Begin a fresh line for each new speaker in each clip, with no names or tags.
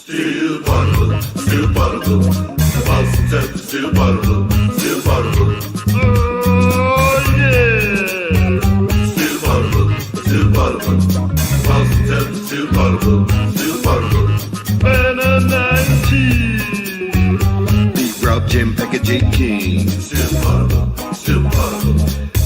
Steel particle, steel particle. The Boston Celtics, steel particle, steel particle. Oh yeah! Steel particle, steel particle. The Boston Celtics, steel particle, steel particle. And a 19.
Beat Rob, Jim, Packaging King.
Steel particle, steel particle.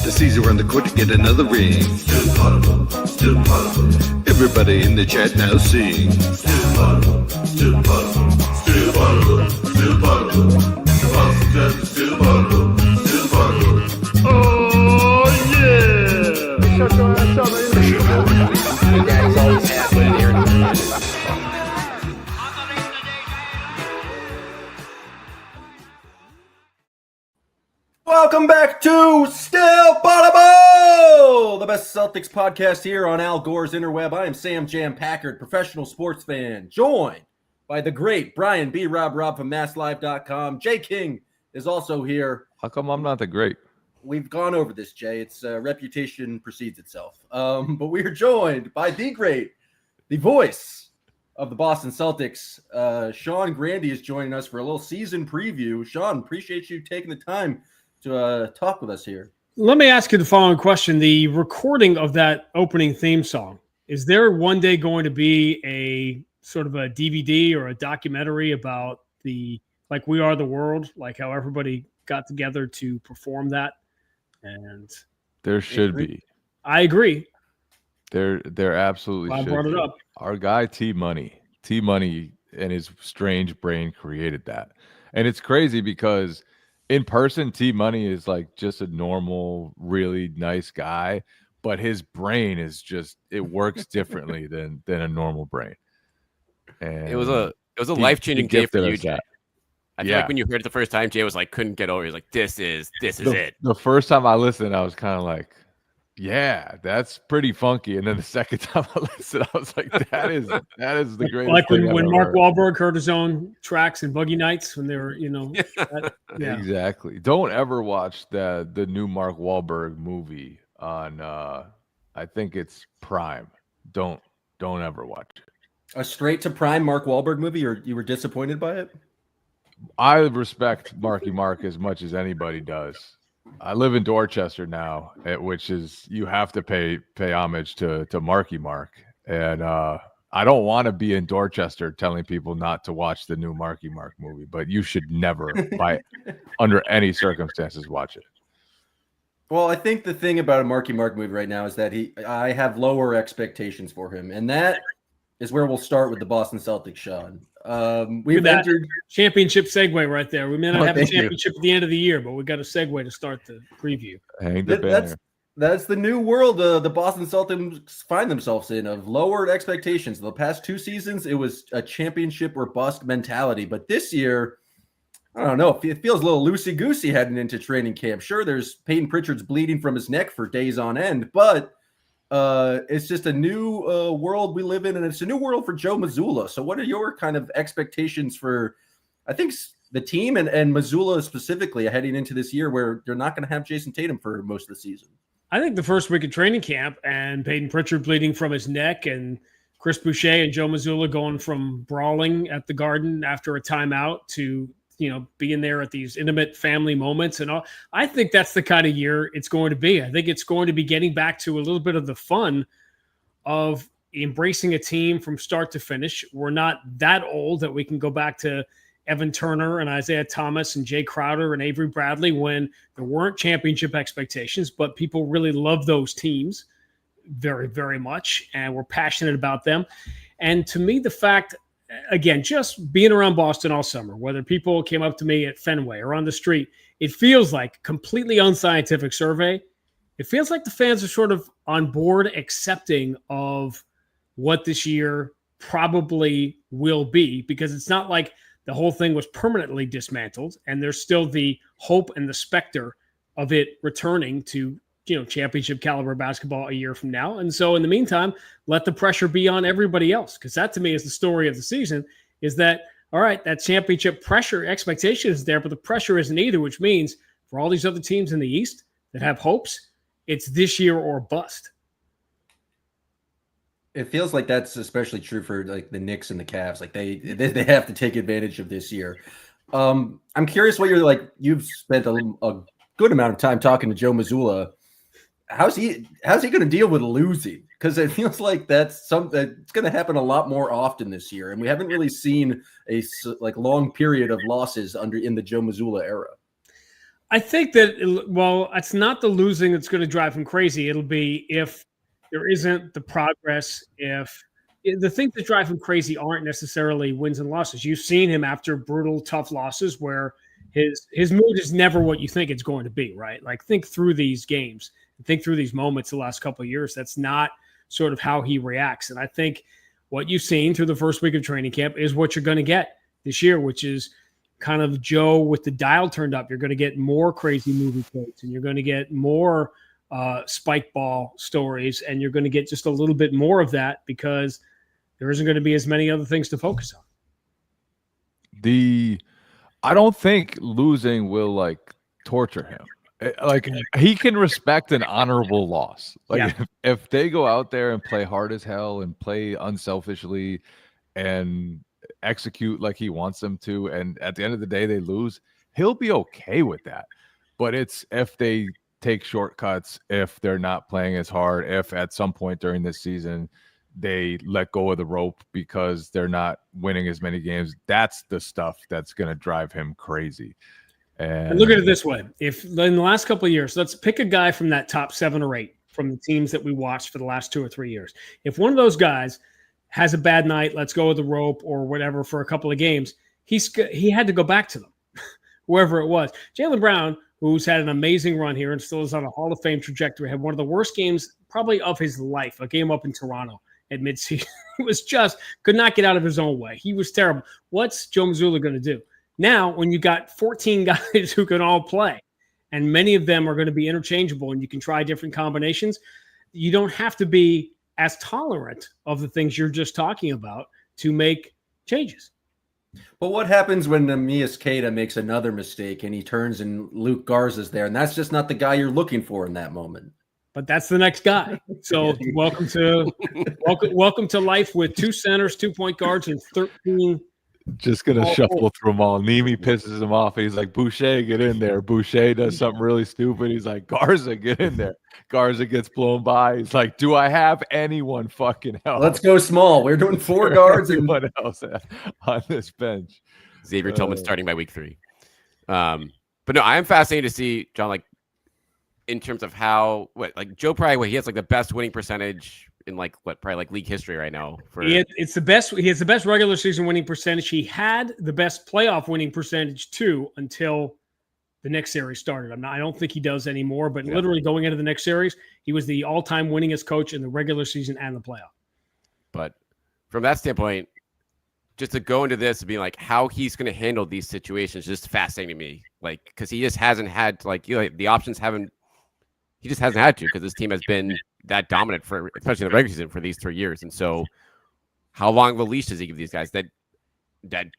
The Caesar on the court to get another ring.
Steel particle, steel particle.
Everybody in the chat now sing.
Steel particle, steel particle. Steel particle, steel particle. The Boston Celtics, steel particle, steel particle. Oh yeah! Shut your ass up, man.
Your daddy's always had one in here.
Welcome back to Still Potable, the best Celtics podcast here on Al Gore's Interweb. I am Sam Jam Packard, professional sports fan, joined by the great Brian B. Rob from MassLive.com. Jay King is also here.
How come I'm not the great?
We've gone over this, Jay. Its reputation precedes itself. But we are joined by the great, the voice of the Boston Celtics. Sean Grande is joining us for a little season preview. Sean, appreciate you taking the time to talk with us here.
Let me ask you the following question. The recording of that opening theme song, is there one day going to be a sort of a DVD or a documentary about the, like We Are the World, like how everybody got together to perform that? And
There should be.
I agree.
There absolutely
I
should
brought it
be.
up.
Our guy T-Money and his strange brain created that. And it's crazy because in person, T-Money is like just a normal, really nice guy, but his brain is just, it works differently than a normal brain. And
It was a life-changing day for you, Jay. I feel
Yeah.
like when you heard it the first time, Jay was like, couldn't get over it. He was like, this is it.
The first time I listened, I was kind of like, yeah, that's pretty funky. And then the second time I listened, I was like, that is the greatest
Like
thing
when
I've
Mark
ever heard.
Wahlberg heard his own tracks in Buggy Nights when they were, yeah.
Exactly. Don't ever watch the new Mark Wahlberg movie on I think it's Prime. Don't ever watch it.
A straight to prime Mark Wahlberg movie, or you were disappointed by it?
I respect Marky Mark as much as anybody does. I live in Dorchester now, which is, you have to pay homage to Marky Mark. And I don't want to be in Dorchester telling people not to watch the new Marky Mark movie, but you should never, under any circumstances, watch it.
Well, I think the thing about a Marky Mark movie right now is that I have lower expectations for him, and that is where we'll start with the Boston Celtics, Sean. We've entered
Championship segue right there. We may not have a
thank you.
championship at the end of the year, but we got a segue to start the preview.
Hang the banner.
That's the new world the Boston Celtics find themselves in, of lowered expectations. The past 2 seasons, it was a championship or bust mentality. But this year, I don't know, it feels a little loosey-goosey heading into training camp. Sure, there's Peyton Pritchard's bleeding from his neck for days on end, but it's just a new world we live in, and it's a new world for Joe Mazzulla. So what are your kind of expectations for, I think, the team and Mazzulla specifically heading into this year where they're not going to have Jason Tatum for most of the season?
I think the first week of training camp and Peyton Pritchard bleeding from his neck and Chris Boucher and Joe Mazzulla going from brawling at the Garden after a timeout to, being there at these intimate family moments and all. I think that's the kind of year it's going to be. I think it's going to be getting back to a little bit of the fun of embracing a team from start to finish. We're not that old that we can go back to Evan Turner and Isaiah Thomas and Jay Crowder and Avery Bradley when there weren't championship expectations, but people really love those teams very, very much and were passionate about them. And to me, the fact, again, just being around Boston all summer, whether people came up to me at Fenway or on the street, it feels like completely unscientific survey. It feels like the fans are sort of on board accepting of what this year probably will be, because it's not like the whole thing was permanently dismantled, and there's still the hope and the specter of it returning to, championship caliber basketball a year from now. And so in the meantime, let the pressure be on everybody else, because that to me is the story of the season, is that, all right, that championship pressure expectation is there, but the pressure isn't either, which means for all these other teams in the East that have hopes, it's this year or bust.
It feels like that's especially true for like the Knicks and the Cavs. Like they have to take advantage of this year. I'm curious what you're like. You've spent a good amount of time talking to Joe Mazzulla. How's he going to deal with losing? Because it feels like that's something that's going to happen a lot more often this year, and we haven't really seen a like long period of losses in the Joe Mazzulla era.
I think that it's not the losing that's going to drive him crazy. It'll be if there isn't the progress. If the things that drive him crazy aren't necessarily wins and losses. You've seen him after brutal, tough losses where his mood is never what you think it's going to be, right? Like think through these games, think through these moments the last couple of years. That's not sort of how he reacts. And I think what you've seen through the first week of training camp is what you're going to get this year, which is kind of Joe with the dial turned up. You're going to get more crazy movie quotes, and you're going to get more spike ball stories, and you're going to get just a little bit more of that because there isn't going to be as many other things to focus on.
I don't think losing will like torture him. Like he can respect an honorable loss. Like if they go out there and play hard as hell and play unselfishly and execute like he wants them to, and at the end of the day they lose, he'll be okay with that. But it's if they take shortcuts, if they're not playing as hard, if at some point during this season they let go of the rope because they're not winning as many games, that's the stuff that's going to drive him crazy. And
look at it this way. If in the last couple of years, let's pick a guy from that top 7 or 8 from the teams that we watched for the last 2 or 3 years. If one of those guys has a bad night, let's go with the rope or whatever for a couple of games, he had to go back to them, whoever it was. Jaylen Brown, who's had an amazing run here and still is on a Hall of Fame trajectory, had one of the worst games probably of his life, a game up in Toronto at midseason. He was just could not get out of his own way. He was terrible. What's Joe Mazzulla going to do? Now, when you got 14 guys who can all play, and many of them are going to be interchangeable and you can try different combinations, you don't have to be as tolerant of the things you're just talking about to make changes.
But what happens when Neemias Queta makes another mistake and he turns and Luke Garza's there, and that's just not the guy you're looking for in that moment?
But that's the next guy. So welcome to life with 2 centers, 2 point guards, and 13.
Just going to shuffle through them all. Nemi pisses him off. He's like, Boucher, get in there. Boucher does something really stupid. He's like, Garza, get in there. Garza gets blown by. He's like, do I have anyone fucking else?
Let's go small. We're doing 4 guards and
what else on this bench?
Xavier Tillman starting by week 3. But no, I am fascinated to see, John, like in terms of how Joe probably he has like the best winning percentage in probably league history right now.
It's the best. He has the best regular season winning percentage. He had the best playoff winning percentage too until the next series started. I don't think he does anymore, but literally going into the next series, he was the all-time winningest coach in the regular season and the playoff.
But from that standpoint, just to go into this and be like how he's going to handle these situations, just fascinating to me. Like, because he just hasn't had the options haven't. He just hasn't had to because this team has been that dominant for, especially in the regular season, for these 3 years. And so, how long of a leash does he give these guys that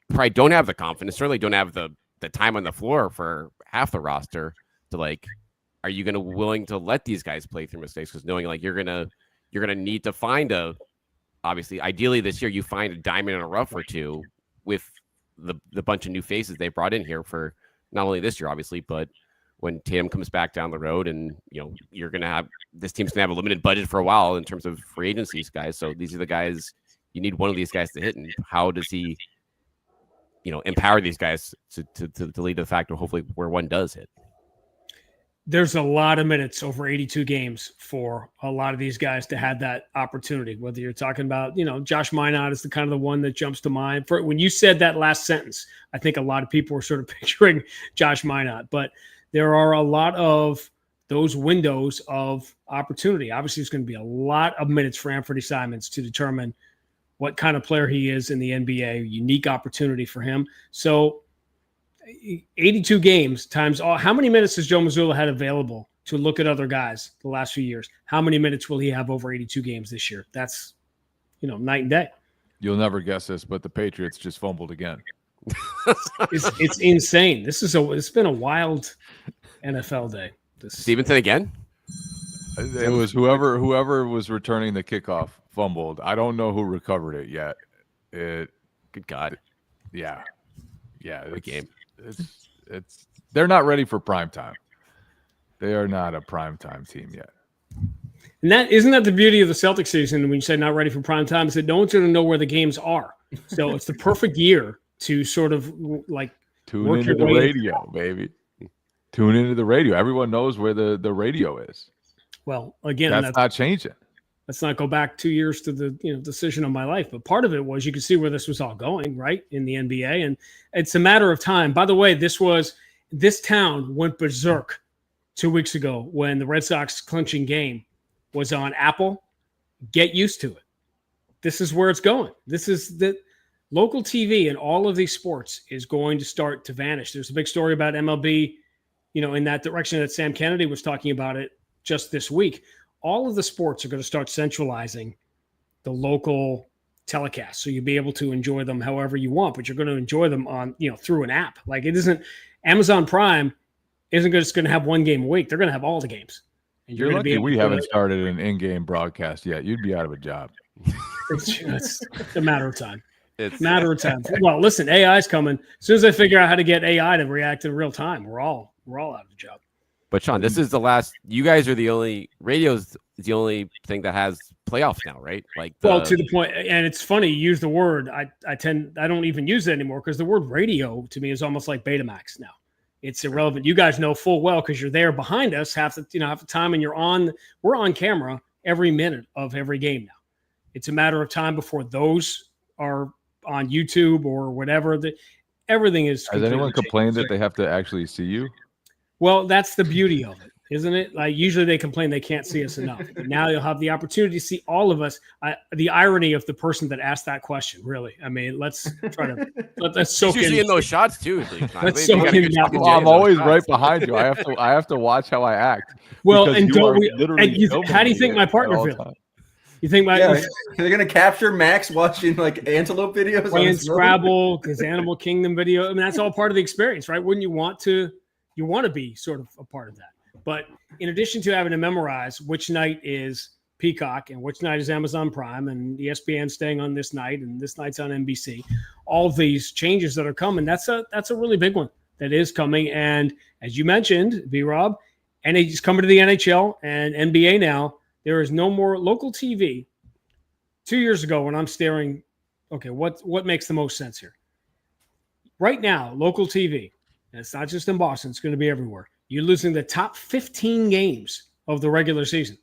probably don't have the confidence, certainly don't have the time on the floor for half the roster to are you going to willing to let these guys play through mistakes? Because knowing you're gonna need to find obviously ideally this year you find a diamond in a rough or two with the bunch of new faces they brought in here for not only this year obviously, but when Tatum comes back down the road, and you're gonna have this team's gonna have a limited budget for a while in terms of free agencies, guys. So these are the guys you need one of these guys to hit, and how does he, empower these guys to lead to the fact of hopefully where one does hit.
There's a lot of minutes over 82 games for a lot of these guys to have that opportunity. Whether you're talking about, Josh Minot is the kind of the one that jumps to mind. For when you said that last sentence, I think a lot of people were sort of picturing Josh Minot, but there are a lot of those windows of opportunity. Obviously, there's going to be a lot of minutes for Anthony Simons to determine what kind of player he is in the NBA, unique opportunity for him. So 82 games times all. How many minutes has Joe Mazzulla had available to look at other guys the last few years? How many minutes will he have over 82 games this year? That's, night and day.
You'll never guess this, but the Patriots just fumbled again.
It's insane. It's been a wild NFL day.
Stevenson again?
It was whoever was returning the kickoff fumbled. I don't know who recovered it yet.
Good God.
Yeah.
What game.
It's they're not ready for prime time. They are not a prime time team yet.
And that isn't that the beauty of the Celtics season when you say not ready for prime time, is that no one's going to know where the games are. So it's the perfect year to sort of like
tune into the radio, baby. Tune into the radio. Everyone knows where the radio is.
Well, again,
that's not changing.
Let's not go back 2 years to the decision of my life. But part of it was you could see where this was all going, right, in the NBA. And it's a matter of time. By the way, this town went berserk 2 weeks ago when the Red Sox clinching game was on Apple. Get used to it. This is where it's going. This is the local TV and all of these sports is going to start to vanish. There's a big story about MLB, in that direction that Sam Kennedy was talking about it just this week. All of the sports are going to start centralizing the local telecast. So you'll be able to enjoy them however you want, but you're going to enjoy them on, through an app. Like it isn't Amazon Prime isn't just going to have one game a week. They're going to have all the games. And
you're lucky we haven't started an in-game broadcast yet. You'd be out of a job.
It's a matter of time. It's a matter of time. Well, listen, AI is coming. As soon as I figure out how to get AI to react in real time, we're all out of a job.
But Sean, this is the last. You guys are the only radio's the only thing that has playoffs now, right? Like,
well, to the point, and it's funny you use the word. I don't even use it anymore because the word radio to me is almost like Betamax now. It's irrelevant. You guys know full well because you're there behind us half the time, and we're on camera every minute of every game now. It's a matter of time before those are on YouTube or whatever. Everything is.
Has anyone complained that they have to actually see you?
Well, that's the beauty of it, isn't it? Like usually they complain they can't see us enough. But now you'll have the opportunity to see all of us. The irony of the person that asked that question, really. I mean, let's try to let's soak
usually in those shots too.
Let's soak in.
I'm always right behind you. I have to watch how I act.
Well, and don't we? And how do you think my partner feels? You think
they're gonna capture Max watching like antelope videos,
playing Scrabble, his Animal Kingdom video? I mean, that's all part of the experience, right? Wouldn't you want to? You want to be sort of a part of that. But in addition to having to memorize which night is Peacock and which night is Amazon Prime and ESPN staying on this night and this night's on NBC, all of these changes that are coming, that's a really big one that is coming. And as you mentioned, B-Rob, and he's coming to the NHL and NBA now. There is no more local TV. 2 years ago when I'm staring, okay, what makes the most sense here? Right now, local TV, and it's not just in Boston, it's going to be everywhere. You're losing the top 15 games of the regular season.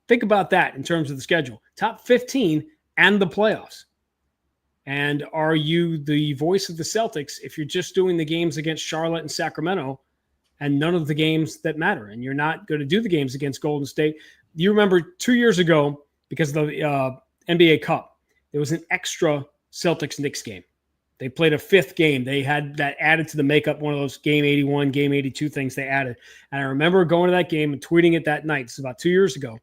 Think about that in terms of the schedule. Top 15 and the playoffs. And are you the voice of the Celtics if you're just doing the games against Charlotte and Sacramento and none of the games that matter? And you're not going to do the games against Golden State. You remember 2 years ago, because of the NBA Cup, there was an extra Celtics-Knicks game. They played a fifth game. They had that added to the makeup, one of those game 81, game 82 things they added. And I remember going to that game and tweeting it that night. This is about 2 years ago.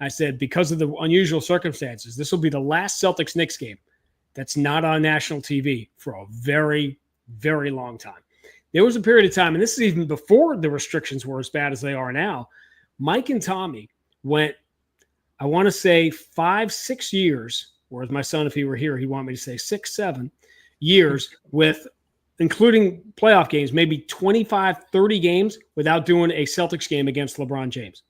I said, because of the unusual circumstances, this will be the last Celtics-Knicks game that's not on national TV for a very, very long time. There was a period of time, and this is even before the restrictions were as bad as they are now. Mike and Tommy went, I want to say 5-6 years, whereas my son, if he were here, he'd want me to say 6-7 years with, including playoff games, maybe 25, 30 games without doing a Celtics game against LeBron James.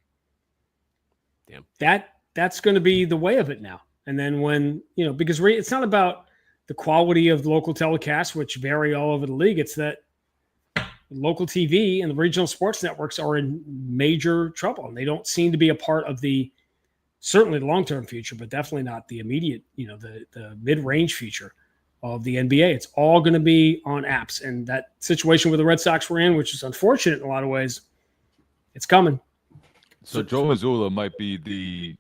Damn.
That's going to be the way of it now. And then when, because it's not about the quality of local telecasts, which vary all over the league. It's that local TV and the regional sports networks are in major trouble, and they don't seem to be a part of certainly the long-term future, but definitely not the immediate, the mid-range future of the NBA. It's all going to be on apps, and that situation where the Red Sox were in, which is unfortunate in a lot of ways, it's coming.
So Joe Mazzulla might be the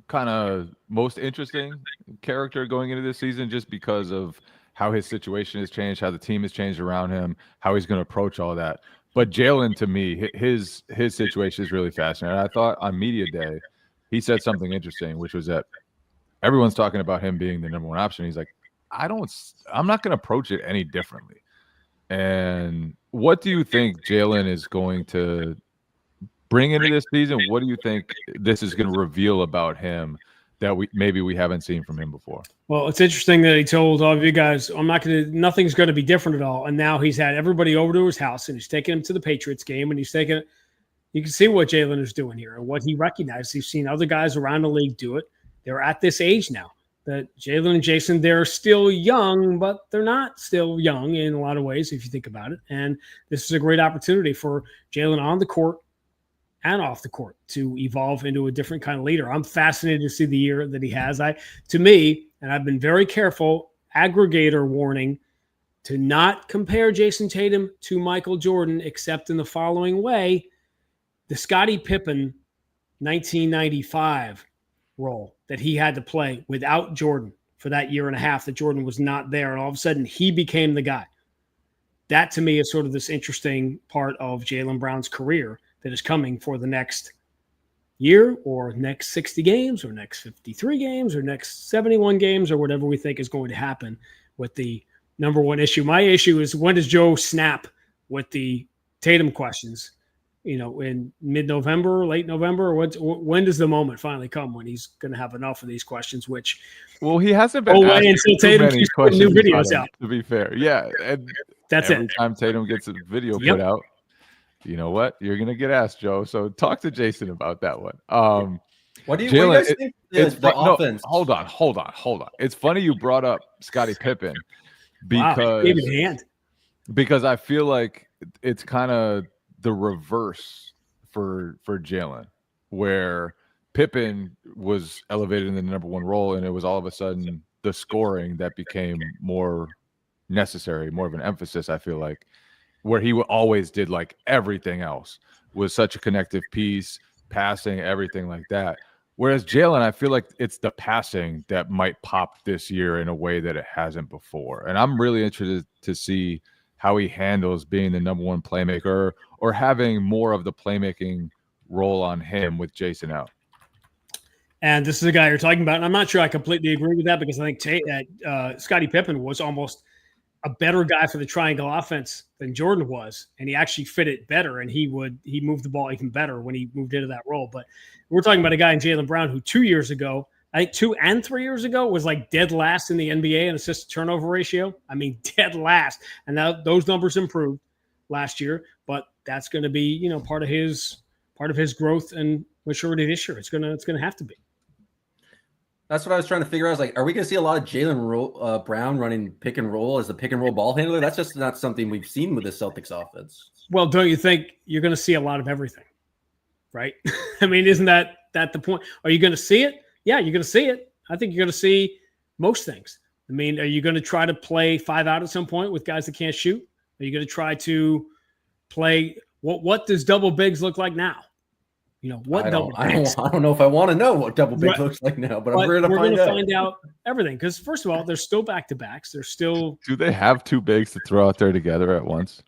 kind of most interesting character going into this season just because of how his situation has changed, how the team has changed around him, how he's going to approach all that. But Jalen, to me, his situation is really fascinating. I thought on Media Day, he said something interesting, which was that everyone's talking about him being the number one option. He's like, I'm not going to approach it any differently. And what do you think Jalen is going to bring into this season, what do you think this is going to reveal about him that we haven't seen from him before?
Well, it's interesting that he told all of you guys, nothing's going to be different at all. And now he's had everybody over to his house and he's taking him to the Patriots game and you can see what Jalen is doing here and what he recognized. He's seen other guys around the league do it. They're at this age now that Jalen and Jason, they're still young, but they're not still young in a lot of ways, if you think about it. And this is a great opportunity for Jalen on the court and off the court to evolve into a different kind of leader. I'm fascinated to see the year that he has. To me, and I've been very careful, aggregator warning, to not compare Jason Tatum to Michael Jordan, except in the following way. The Scottie Pippen 1995 role that he had to play without Jordan for that year and a half that Jordan was not there, and all of a sudden he became the guy. That to me is sort of this interesting part of Jaylen Brown's career that is coming for the next year or next 60 games or next 53 games or next 71 games or whatever we think is going to happen with the number one issue. My issue is, when does Joe snap with the Tatum questions? In mid-November, late November, or when does the moment finally come when he's going to have enough of these questions? Which,
he hasn't been
away until Tatum keeps putting new videos out.
To be fair, yeah, and
that's
every time Tatum gets a video put out, you know what? You're going to get asked, Joe. So talk to Jason about that one.
What do you guys think? Offense.
Hold on. It's funny you brought up Scottie Pippen because I feel like it's kind of the reverse for Jalen, where Pippen was elevated in the number one role, and it was all of a sudden the scoring that became more necessary, more of an emphasis, I feel like, where he always did like everything else, was such a connective piece, passing, everything like that. Whereas Jalen, I feel like it's the passing that might pop this year in a way that it hasn't before. And I'm really interested to see how he handles being the number one playmaker or having more of the playmaking role on him with Jason out.
And this is a guy you're talking about, and I'm not sure I completely agree with that, because I think Scottie Pippen was almost a better guy for the triangle offense than Jordan was, and he actually fit it better, and he moved the ball even better when he moved into that role. But we're talking about a guy in Jaylen Brown who 2 years ago, I think 2 and 3 years ago, was like dead last in the NBA in assist to turnover ratio. I mean, dead last. And now those numbers improved last year, but that's going to be, part of his growth and maturity this year. It's going to have to be.
That's what I was trying to figure out. I was like, are we going to see a lot of Jaylen Brown running pick and roll as the pick and roll ball handler? That's just not something we've seen with the Celtics offense.
Well, don't you think you're going to see a lot of everything, right? I mean, isn't that the point? Are you going to see it? Yeah, you're going to see it. I think you're going to see most things. I mean, are you going to try to play 5 out at some point with guys that can't shoot? Are you going to try to play what does double bigs look like now? I don't know if I want to know what double big looks like now, but we're going to find out everything, because first of all, they're still back-to-backs. They're still.
Do they have 2 bigs to throw out there together at once?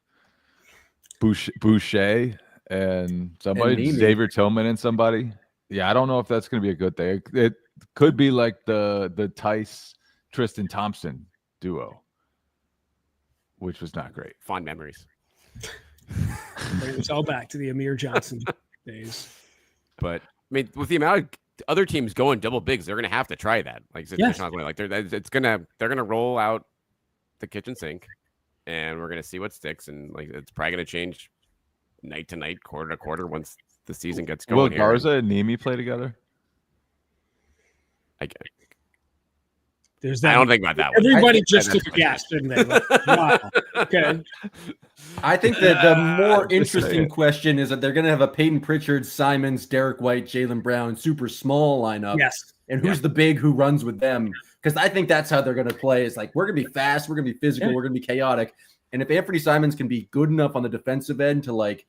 Boucher and somebody, Xavier Tillman and somebody. Yeah, I don't know if that's going to be a good thing. It could be like the Tice Tristan Thompson duo, which was not great.
Fond memories.
Bring us all back to the Amir Johnson days.
But I mean, with the amount of other teams going double bigs, they're going to have to try that. Like they're going to roll out the kitchen sink, and we're going to see what sticks, and like it's probably going to change night to night, quarter to quarter once the season gets going.
Will Garza and Nemi play together?
There's that.
I don't think about that one.
Everybody just took a gasp, didn't they? Like, wow. Okay.
I think that the more interesting question is that they're going to have a Peyton Pritchard, Simons, Derek White, Jaylen Brown, super small lineup.
Yes.
And who's the big who runs with them? Because I think that's how they're going to play. It's like, we're going to be fast, we're going to be physical, we're going to be chaotic. And if Anthony Simons can be good enough on the defensive end to like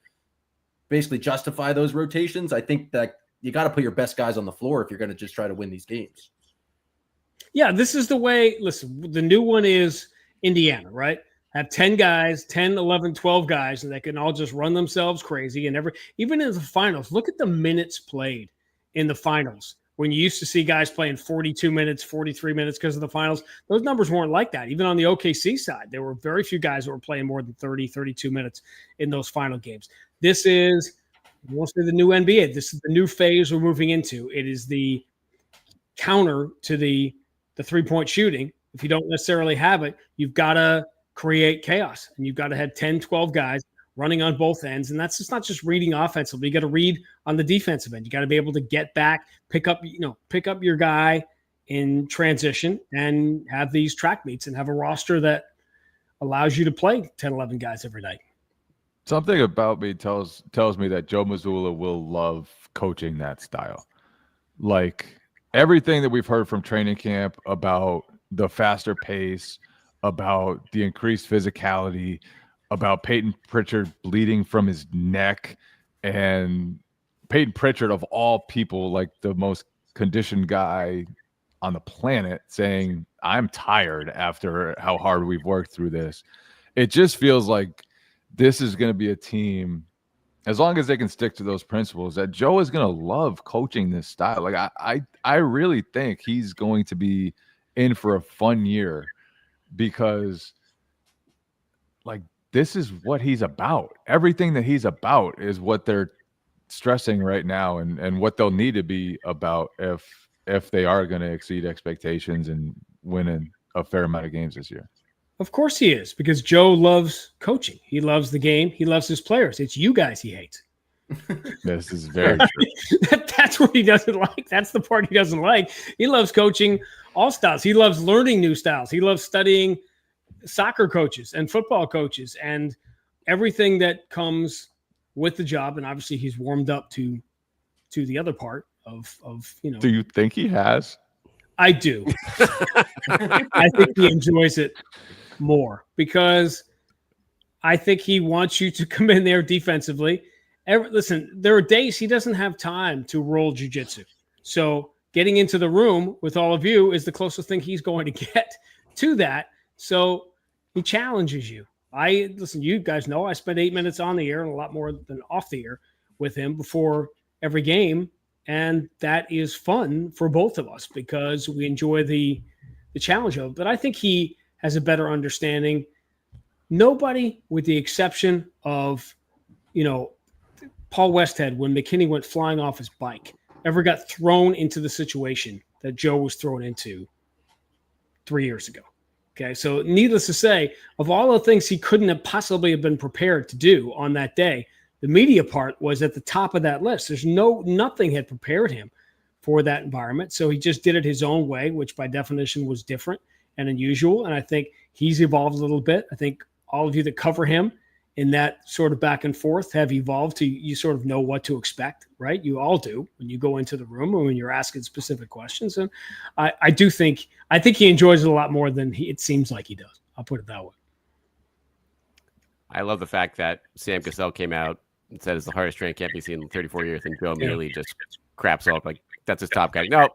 basically justify those rotations, I think that you got to put your best guys on the floor if you're going to just try to win these games.
Yeah, this is the way. Listen, the new one is Indiana, right? Have 10 guys, 10, 11, 12 guys, and they can all just run themselves crazy. And even in the finals, look at the minutes played in the finals. When you used to see guys playing 42 minutes, 43 minutes because of the finals, those numbers weren't like that. Even on the OKC side, there were very few guys who were playing more than 30, 32 minutes in those final games. This is We won't say the new NBA. This is the new phase we're moving into. It is the counter to the 3-point shooting. If you don't necessarily have it, you've got to create chaos, and you've got to have 10, 12 guys running on both ends. And that's just not just reading offensively. You got to read on the defensive end. You got to be able to get back, pick up your guy in transition, and have these track meets and have a roster that allows you to play 10, 11 guys every night.
Something about me tells me that Joe Mazzulla will love coaching that style. Like everything that we've heard from training camp about the faster pace, about the increased physicality, about Peyton Pritchard bleeding from his neck, and Peyton Pritchard of all people, like the most conditioned guy on the planet, saying, I'm tired after how hard we've worked through this. It just feels like this is going to be a team, as long as they can stick to those principles, that Joe is going to love coaching this style. Like I really think he's going to be in for a fun year, because like this is what he's about. Everything that he's about is what they're stressing right now, and what they'll need to be about if they are going to exceed expectations and win a fair amount of games this year.
Of course he is, because Joe loves coaching. He loves the game. He loves his players. It's you guys he hates.
This is very true.
That's what he doesn't like. That's the part he doesn't like. He loves coaching all styles. He loves learning new styles. He loves studying soccer coaches and football coaches and everything that comes with the job. And obviously he's warmed up to the other part of
Do you think he has?
I do. I think he enjoys it more, because I think he wants you to come in there defensively. Listen, there are days he doesn't have time to roll jiu-jitsu. So getting into the room with all of you is the closest thing he's going to get to that. So he challenges you. Listen, you guys know I spent 8 minutes on the air and a lot more than off the air with him before every game. And that is fun for both of us because we enjoy the challenge of it. But I think he has a better understanding. Nobody, with the exception of, Paul Westhead, when McKinney went flying off his bike, ever got thrown into the situation that Joe was thrown into 3 years ago. Okay, so needless to say, of all the things he couldn't have possibly have been prepared to do on that day, the media part was at the top of that list. Nothing had prepared him for that environment. So he just did it his own way, which by definition was different and unusual. And I think he's evolved a little bit. I think all of you that cover him in that sort of back and forth have evolved to, you sort of know what to expect, right? You all do when you go into the room or when you're asking specific questions. And I think he enjoys it a lot more than it seems like he does. I'll put it that way.
I love the fact that Sam Cassell came out and said it's the hardest training camp he's seen in 34 years, and Joe immediately just craps up like that's his top guy. No,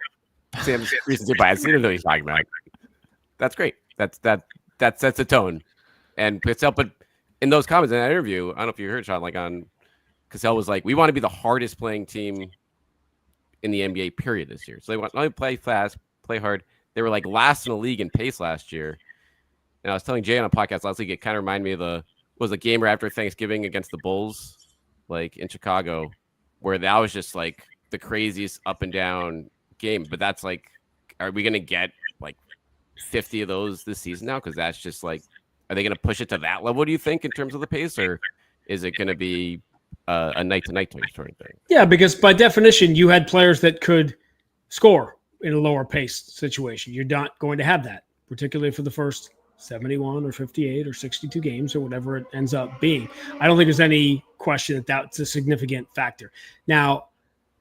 Sam's recency bias. He doesn't know what he's talking about. That's great. That sets a tone. And Cassell, but in those comments in that interview, I don't know if you heard, Sean, like on Cassell was like, we want to be the hardest playing team in the NBA period this year. So they want not only play fast, play hard. They were like last in the league in pace last year. And I was telling Jay on a podcast last week, it kind of reminded me of the game right after Thanksgiving against the Bulls, like in Chicago, where that was just like the craziest up and down game. But that's like, are we going to get like 50 of those this season now? Because that's just like, are they going to push it to that level, do you think, in terms of the pace? Or is it going to be a night-to-night sort of thing? Yeah,
because by definition, you had players that could score in a lower pace situation. You're not going to have that, particularly for the first 71 or 58 or 62 games or whatever it ends up being. I don't think there's any question that that's a significant factor. Now,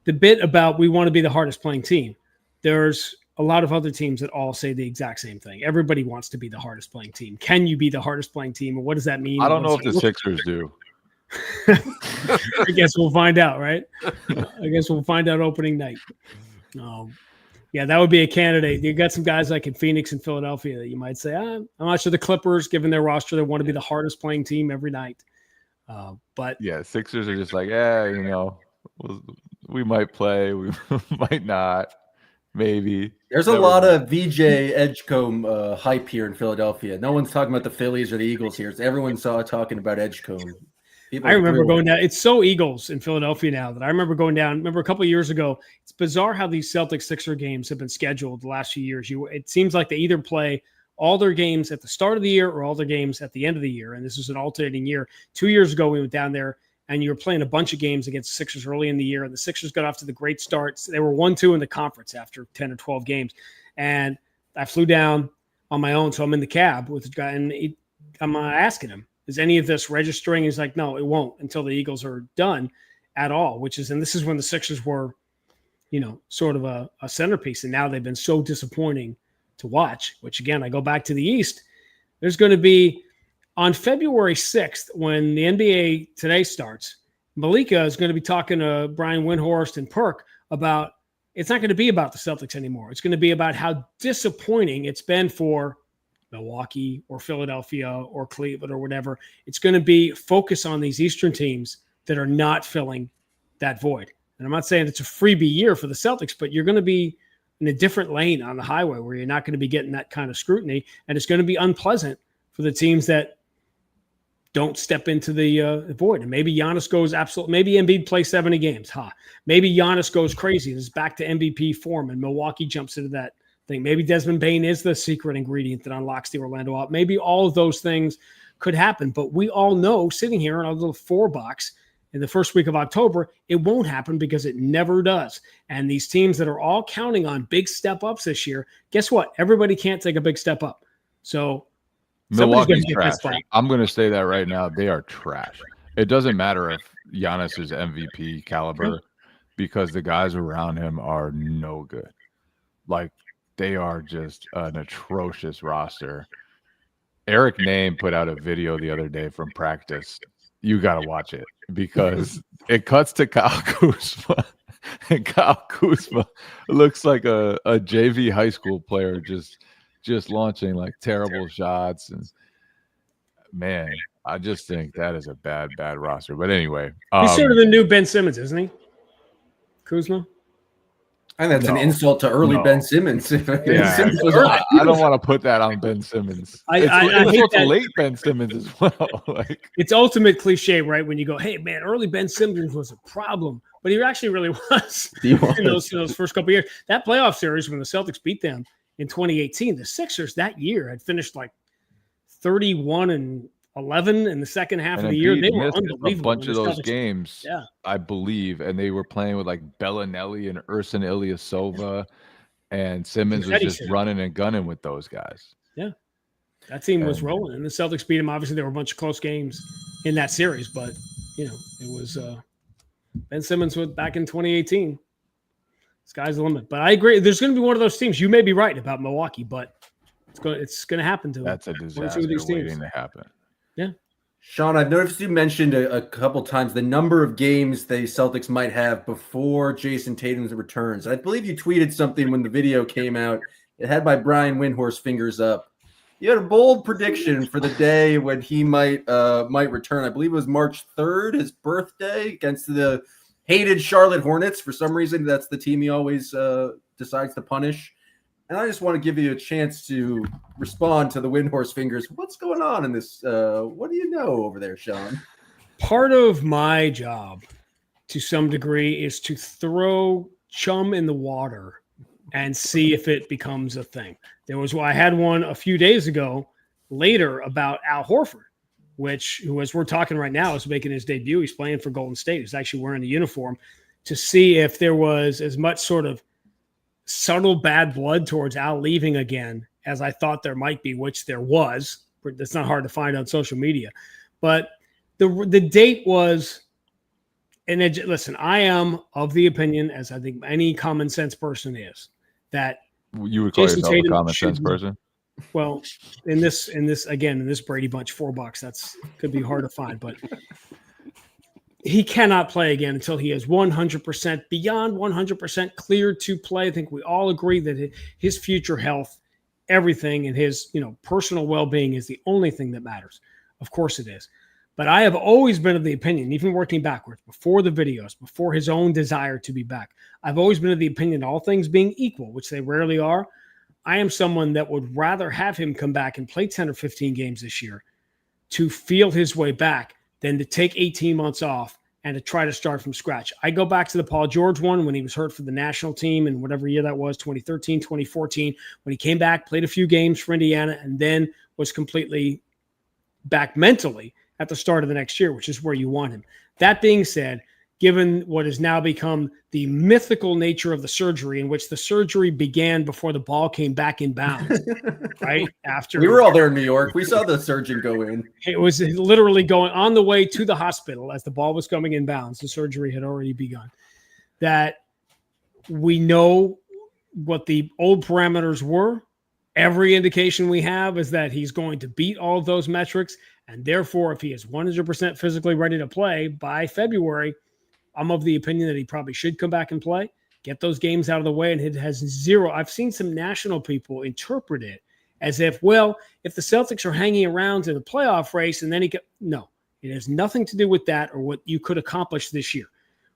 the bit about we want to be the hardest playing team, there's a lot of other teams that all say the exact same thing. Everybody wants to be the hardest playing team. Can you be the hardest playing team? And what does that mean?
I don't know if the Sixers do.
I guess we'll find out, right? I guess we'll find out opening night. Yeah, that would be a candidate. You got some guys like in Phoenix and Philadelphia that you might say, I'm not sure the Clippers, given their roster, they want to be the hardest playing team every night. But
yeah, Sixers are just like, we might play, we might not. Maybe
there's a lot of VJ Edgecombe hype here in Philadelphia. No one's talking about the Phillies or the Eagles here. Everyone's talking about Edgecombe People
I
are
remember
thrilled.
going down. It's so Eagles in Philadelphia now that I remember going down. Remember a couple of years ago, it's bizarre how these Celtics Sixer games have been scheduled the last few years. It seems like they either play all their games at the start of the year or all their games at the end of the year. And this is an alternating year. 2 years ago, we went down there and you were playing a bunch of games against the Sixers early in the year. And the Sixers got off to the great starts. They were 1-2 in the conference after 10 or 12 games. And I flew down on my own. So I'm in the cab with the guy and I'm asking him, is any of this registering? He's like, no, it won't until the Eagles are done at all, and this is when the Sixers were, sort of a centerpiece. And now they've been so disappointing to watch, which again, I go back to the East. There's going to be on February 6th, when the NBA Today starts, Malika is going to be talking to Brian Windhorst and Perk about, it's not going to be about the Celtics anymore. It's going to be about how disappointing it's been for Milwaukee or Philadelphia or Cleveland or whatever. It's going to be focus on these Eastern teams that are not filling that void. And I'm not saying it's a freebie year for the Celtics, but you're going to be in a different lane on the highway where you're not going to be getting that kind of scrutiny. And it's going to be unpleasant for the teams that don't step into the void. And maybe Giannis goes maybe Embiid plays 70 games. Maybe Giannis goes crazy and is back to MVP form and Milwaukee jumps into that thing. Maybe Desmond Bane is the secret ingredient that unlocks the Orlando out. Maybe all of those things could happen. But we all know, sitting here in our little 4-box in the first week of October, it won't happen because it never does. And these teams that are all counting on big step-ups this year, guess what? Everybody can't take a big step up. So
Milwaukee's trash. I'm going to say that right now. They are trash. It doesn't matter if Giannis is MVP caliber because the guys around him are no good. Like, they are just an atrocious roster. Eric Name put out a video the other day from practice. You got to watch it because it cuts to Kyle Kuzma. And Kyle Kuzma looks like a JV high school player just launching like terrible shots. And man, I just think that is a bad roster. But anyway.
He's sort of the new Ben Simmons, isn't he? Kuzma?
I think that's an insult to early Ben Simmons.
I don't want to put that on Ben Simmons. I hate that. Late Ben Simmons as well.
It's ultimate cliche, right? When you go, hey, man, early Ben Simmons was a problem. But he actually really was, in those first couple of years. That playoff series when the Celtics beat them in 2018, the Sixers that year had finished like 31-11 in the second half of the year. They were unbelievable.
A bunch of those games, I believe, and they were playing with like Bellinelli and Ersan Ilyasova, and Simmons was just running and gunning with those guys.
Yeah, that team was rolling, and the Celtics beat them. Obviously, there were a bunch of close games in that series, but it was Ben Simmons was back in 2018. Sky's the limit. But I agree. There's going to be one of those teams. You may be right about Milwaukee, but it's going to happen to them.
That's a disaster waiting to happen.
Yeah.
Sean, I've noticed you mentioned a couple times the number of games the Celtics might have before Jason Tatum's returns. I believe you tweeted something when the video came out. It had my Brian Windhorst fingers up. You had a bold prediction for the day when he might return. I believe it was March 3rd, his birthday, against the hated Charlotte Hornets. For some reason, that's the team he always decides to punish. And I just want to give you a chance to respond to the Windhorst fingers. What's going on in this? What do you know over there, Sean?
Part of my job, to some degree, is to throw chum in the water and see if it becomes a thing. I had one a few days ago later about Al Horford, who, as we're talking right now, is making his debut. He's playing for Golden State. He's actually wearing the uniform, to see if there was as much sort of subtle bad blood towards Al leaving again as I thought there might be, which there was. That's not hard to find on social media. But the date was, and listen, I am of the opinion, as I think any common sense person is, that
you would call yourself a common sense person.
Well, in this Brady Bunch 4 bucks, that's could be hard to find, but he cannot play again until he is 100% beyond 100% cleared to play. I think we all agree that his future health, everything, and his personal well-being is the only thing that matters. Of course it is. But I have always been of the opinion, even working backwards, before the videos, before his own desire to be back, I've always been of the opinion, all things being equal, which they rarely are, I am someone that would rather have him come back and play 10 or 15 games this year to feel his way back than to take 18 months off and to try to start from scratch. I go back to the Paul George one when he was hurt for the national team in whatever year that was, 2013, 2014, when he came back, played a few games for Indiana, and then was completely back mentally at the start of the next year, which is where you want him. That being said, given what has now become the mythical nature of the surgery, in which the surgery began before the ball came back in bounds, right? After
We were all there in New York. We saw the surgeon go in.
it was literally going on the way to the hospital as the ball was coming in bounds. The surgery had already begun. That we know what the old parameters were. Every indication we have is that he's going to beat all of those metrics. And therefore, if he is 100% physically ready to play by February, I'm of the opinion that he probably should come back and play, get those games out of the way, and it has zero. I've seen some national people interpret it as if, well, if the Celtics are hanging around to the playoff race and then he no, it has nothing to do with that or what you could accomplish this year.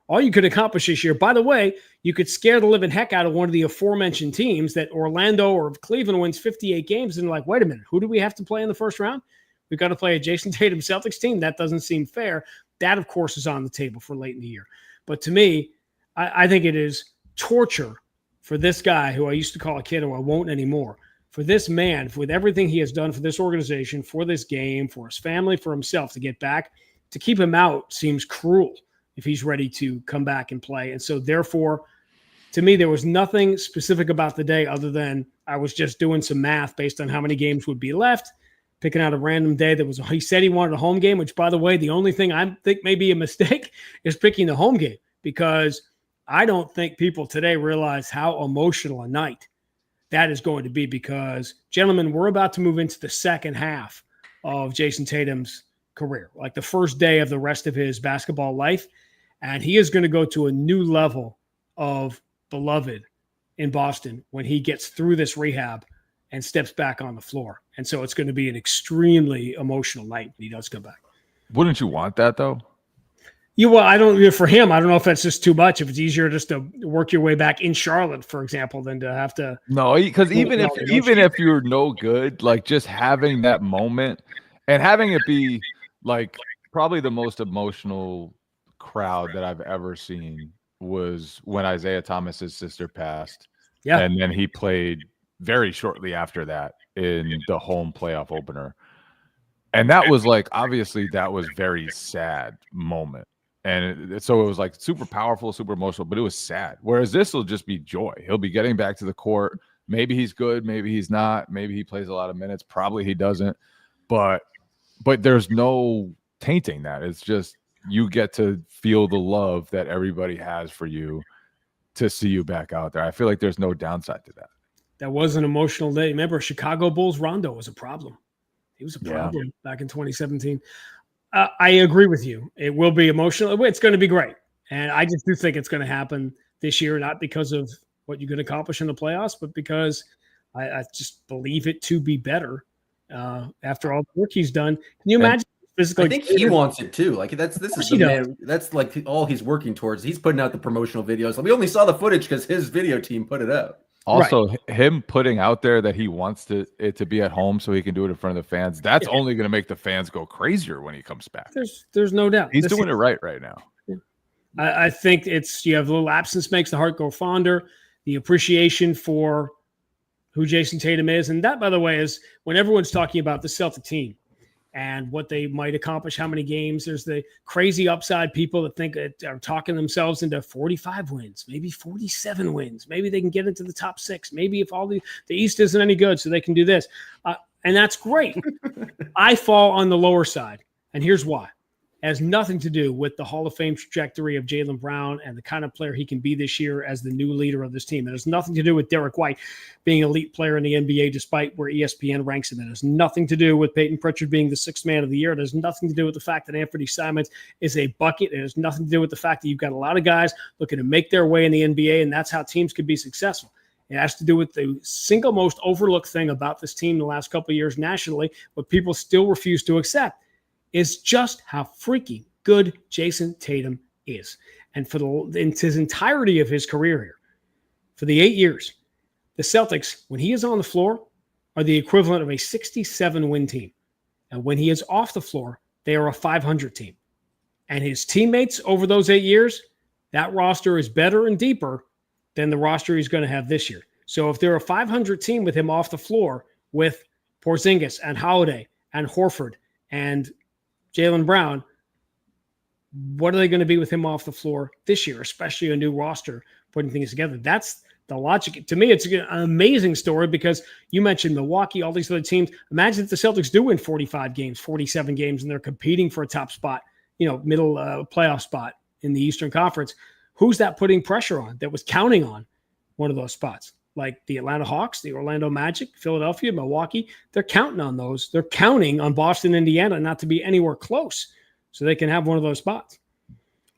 All you could accomplish this year, by the way, you could scare the living heck out of one of the aforementioned teams that Orlando or Cleveland wins 58 games and like, wait a minute, who do we have to play in the first round? We've got to play a Jason Tatum Celtics team. That doesn't seem fair. That, of course, is on the table for late in the year. But to me, I think it is torture for this guy who I used to call a kid who I won't anymore. For this man, with everything he has done for this organization, for this game, for his family, for himself, to get back, to keep him out seems cruel if he's ready to come back and play. And so, therefore, to me, there was nothing specific about the day other than I was just doing some math based on how many games would be left, picking out a random day that was, he said he wanted a home game, which, by the way, the only thing I think may be a mistake is picking the home game, because I don't think people today realize how emotional a night that is going to be, because, gentlemen, we're about to move into the second half of Jason Tatum's career, like the first day of the rest of his basketball life, and he is going to go to a new level of beloved in Boston when he gets through this rehab and steps back on the floor. And so it's going to be an extremely emotional night when he does come back.
Wouldn't you want that, though?
Yeah, well, I don't. For him, I don't know if that's just too much. If it's easier just to work your way back in Charlotte, for example, than to have to.
No, because even if you're no good, like just having that moment and having it be like probably the most emotional crowd that I've ever seen was when Isaiah Thomas's sister passed.
Yeah,
and then he played very shortly after that in the home playoff opener. And that was like, obviously that was very sad moment. And so it was like super powerful, super emotional, but it was sad. Whereas this will just be joy. He'll be getting back to the court. Maybe he's good. Maybe he's not. Maybe he plays a lot of minutes. Probably he doesn't. But there's no tainting that. It's just you get to feel the love that everybody has for you to see you back out there. I feel like there's no downside to that.
That was an emotional day. Remember, Chicago Bulls Rondo was a problem. He was a problem back in 2017. I agree with you. It will be emotional. It's going to be great. And I just do think it's going to happen this year, not because of what you can accomplish in the playoffs, but because I just believe it to be better after all the work he's done. Can you imagine? Physically,
I think he wants it too. Like this is the man. That's like all he's working towards. He's putting out the promotional videos. Like, we only saw the footage because his video team put it out.
Also, him putting out there that he wants it to be at home so he can do it in front of the fans, that's only going to make the fans go crazier when he comes back.
There's no doubt.
He's doing it right now.
Yeah. I think you have a little absence makes the heart go fonder, the appreciation for who Jason Tatum is. And that, by the way, is when everyone's talking about the Celtic team and what they might accomplish, how many games. There's the crazy upside people that think are talking themselves into 45 wins, maybe 47 wins. Maybe they can get into the top 6. Maybe if all the East isn't any good, so they can do this. And that's great. I fall on the lower side. And here's why. It has nothing to do with the Hall of Fame trajectory of Jaylen Brown and the kind of player he can be this year as the new leader of this team. It has nothing to do with Derek White being an elite player in the NBA, despite where ESPN ranks him. It has nothing to do with Peyton Pritchard being the 6th man of the year. It has nothing to do with the fact that Anthony Simons is a bucket. It has nothing to do with the fact that you've got a lot of guys looking to make their way in the NBA, and that's how teams can be successful. It has to do with the single most overlooked thing about this team the last couple of years nationally, what people still refuse to accept, is just how freaking good Jason Tatum is. And in his entirety of his career here, for the 8 years, the Celtics, when he is on the floor, are the equivalent of a 67-win team. And when he is off the floor, they are a 500 team. and his teammates over those 8 years, that roster is better and deeper than the roster he's going to have this year. So if they're a 500 team with him off the floor with Porzingis and Holiday and Horford and Jaylen Brown, what are they going to be with him off the floor this year, especially a new roster putting things together? That's the logic. To me, it's an amazing story because you mentioned Milwaukee, all these other teams. Imagine if the Celtics do win 45 games, 47 games, and they're competing for a top spot, middle playoff spot in the Eastern Conference. Who's that putting pressure on that was counting on one of those spots? Like the Atlanta Hawks, the Orlando Magic, Philadelphia, Milwaukee. They're counting on those. They're counting on Boston, Indiana not to be anywhere close so they can have one of those spots.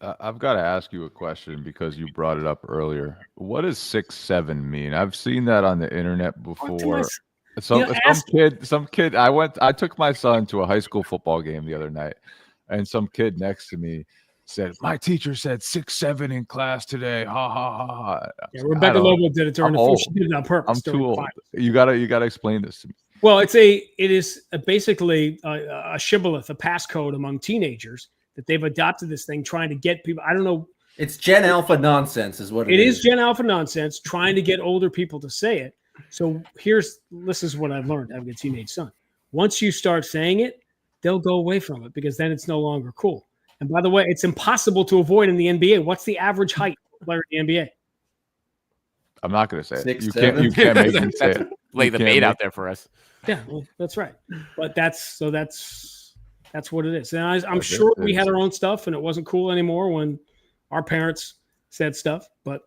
I've got to ask you a question because you brought it up earlier. What does 6'7" mean? I've seen that on the internet before. Some kid. I took my son to a high school football game the other night, and some kid next to me said, "My teacher said 6'7" in class today." Ha ha ha ha.
Yeah, Rebecca Lobo did it during the first. She did it on purpose.
I'm too old. You gotta explain this to me.
Well, it is basically a shibboleth, a passcode among teenagers that they've adopted this thing, trying to get people. I don't know.
It's Gen Alpha nonsense, is what it is.
It is Gen Alpha nonsense, trying to get older people to say it. So this is what I've learned having a teenage son. Once you start saying it, they'll go away from it because then it's no longer cool. And by the way, it's impossible to avoid in the NBA. What's the average height of a player in the NBA?
I'm not going to say
6'7".
You can't make me say it.
Lay the bait out there for us.
Yeah, well, that's right. But that's what it is. And I'm sure we had our own stuff and it wasn't cool anymore when our parents said stuff. But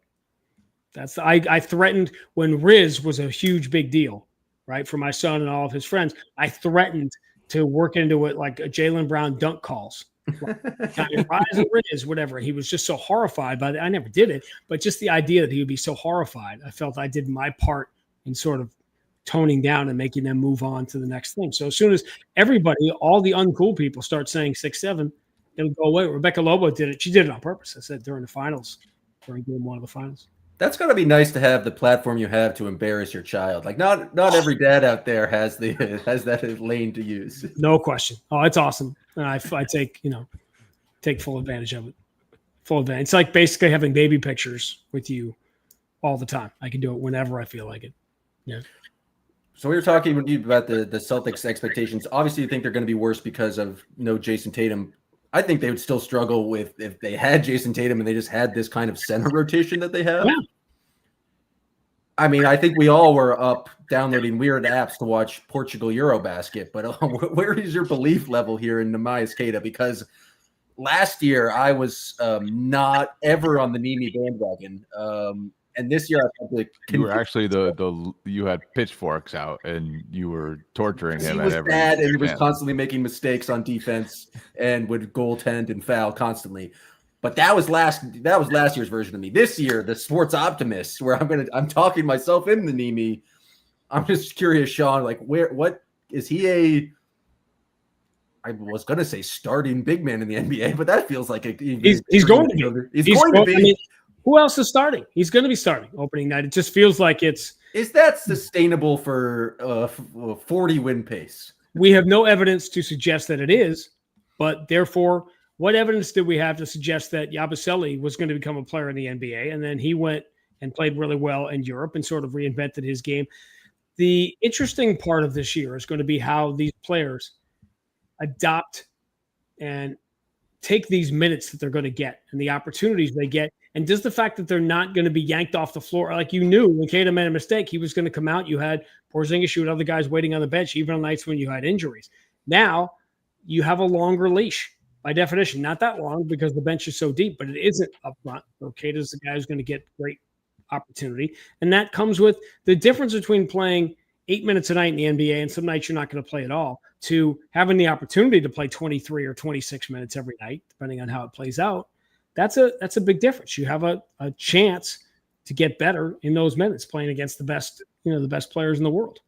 I threatened when Riz was a huge big deal, right, for my son and all of his friends. I threatened to work into it like a Jaylen Brown dunk calls. Rise and Riz, whatever. He was just so horrified by that. I never did it, but just the idea that he would be so horrified, I felt I did my part in sort of toning down and making them move on to the next thing. So as soon as everybody, all the uncool people start saying 6'7", it'll go away. Rebecca Lobo did it. She did it on purpose. I said during the finals, during game one of the finals.
That's got to be nice to have the platform you have to embarrass your child. Like not every dad out there has that lane to use.
No question. Oh, it's awesome. And I take full advantage of it. Full advantage. It's like basically having baby pictures with you all the time. I can do it whenever I feel like it. Yeah.
So we were talking about the Celtics expectations. Obviously, you think they're going to be worse because of Jason Tatum. I think they would still struggle with if they had Jason Tatum and they just had this kind of center rotation that they have.
Yeah.
I mean, I think we all were up downloading weird apps to watch Portugal Eurobasket, but where is your belief level here in Neemias Queta? Because last year I was not ever on the Nimi bandwagon. And this year, I think
you were actually you had pitchforks out and you were torturing him.
He was bad and he was constantly making mistakes on defense and would goaltend and foul constantly. But that was last year's version of me. This year, the sports optimist, where I'm talking myself in the Nimi. I'm just curious, Sean, like what is he I was going to say starting big man in the NBA, but that feels like
he's going to be. He's going to be. I mean, who else is starting? He's going to be starting opening night. It just feels like it's.
Is that sustainable for a 40-win pace?
We have no evidence to suggest that it is, but therefore, what evidence did we have to suggest that Yabusele was going to become a player in the NBA? And then he went and played really well in Europe and sort of reinvented his game. The interesting part of this year is going to be how these players adopt and take these minutes that they're going to get and the opportunities they get. And does the fact that they're not going to be yanked off the floor, like you knew when Queta made a mistake, he was going to come out. You had Porzingis, you had other guys waiting on the bench, even on nights when you had injuries. Now you have a longer leash by definition, not that long because the bench is so deep, but it isn't up front. So Queta's the guy who's going to get great opportunity. And that comes with the difference between playing 8 minutes a night in the NBA and some nights you're not going to play at all to having the opportunity to play 23 or 26 minutes every night, depending on how it plays out. That's a big difference. You have a chance to get better in those minutes playing against the best players in the world.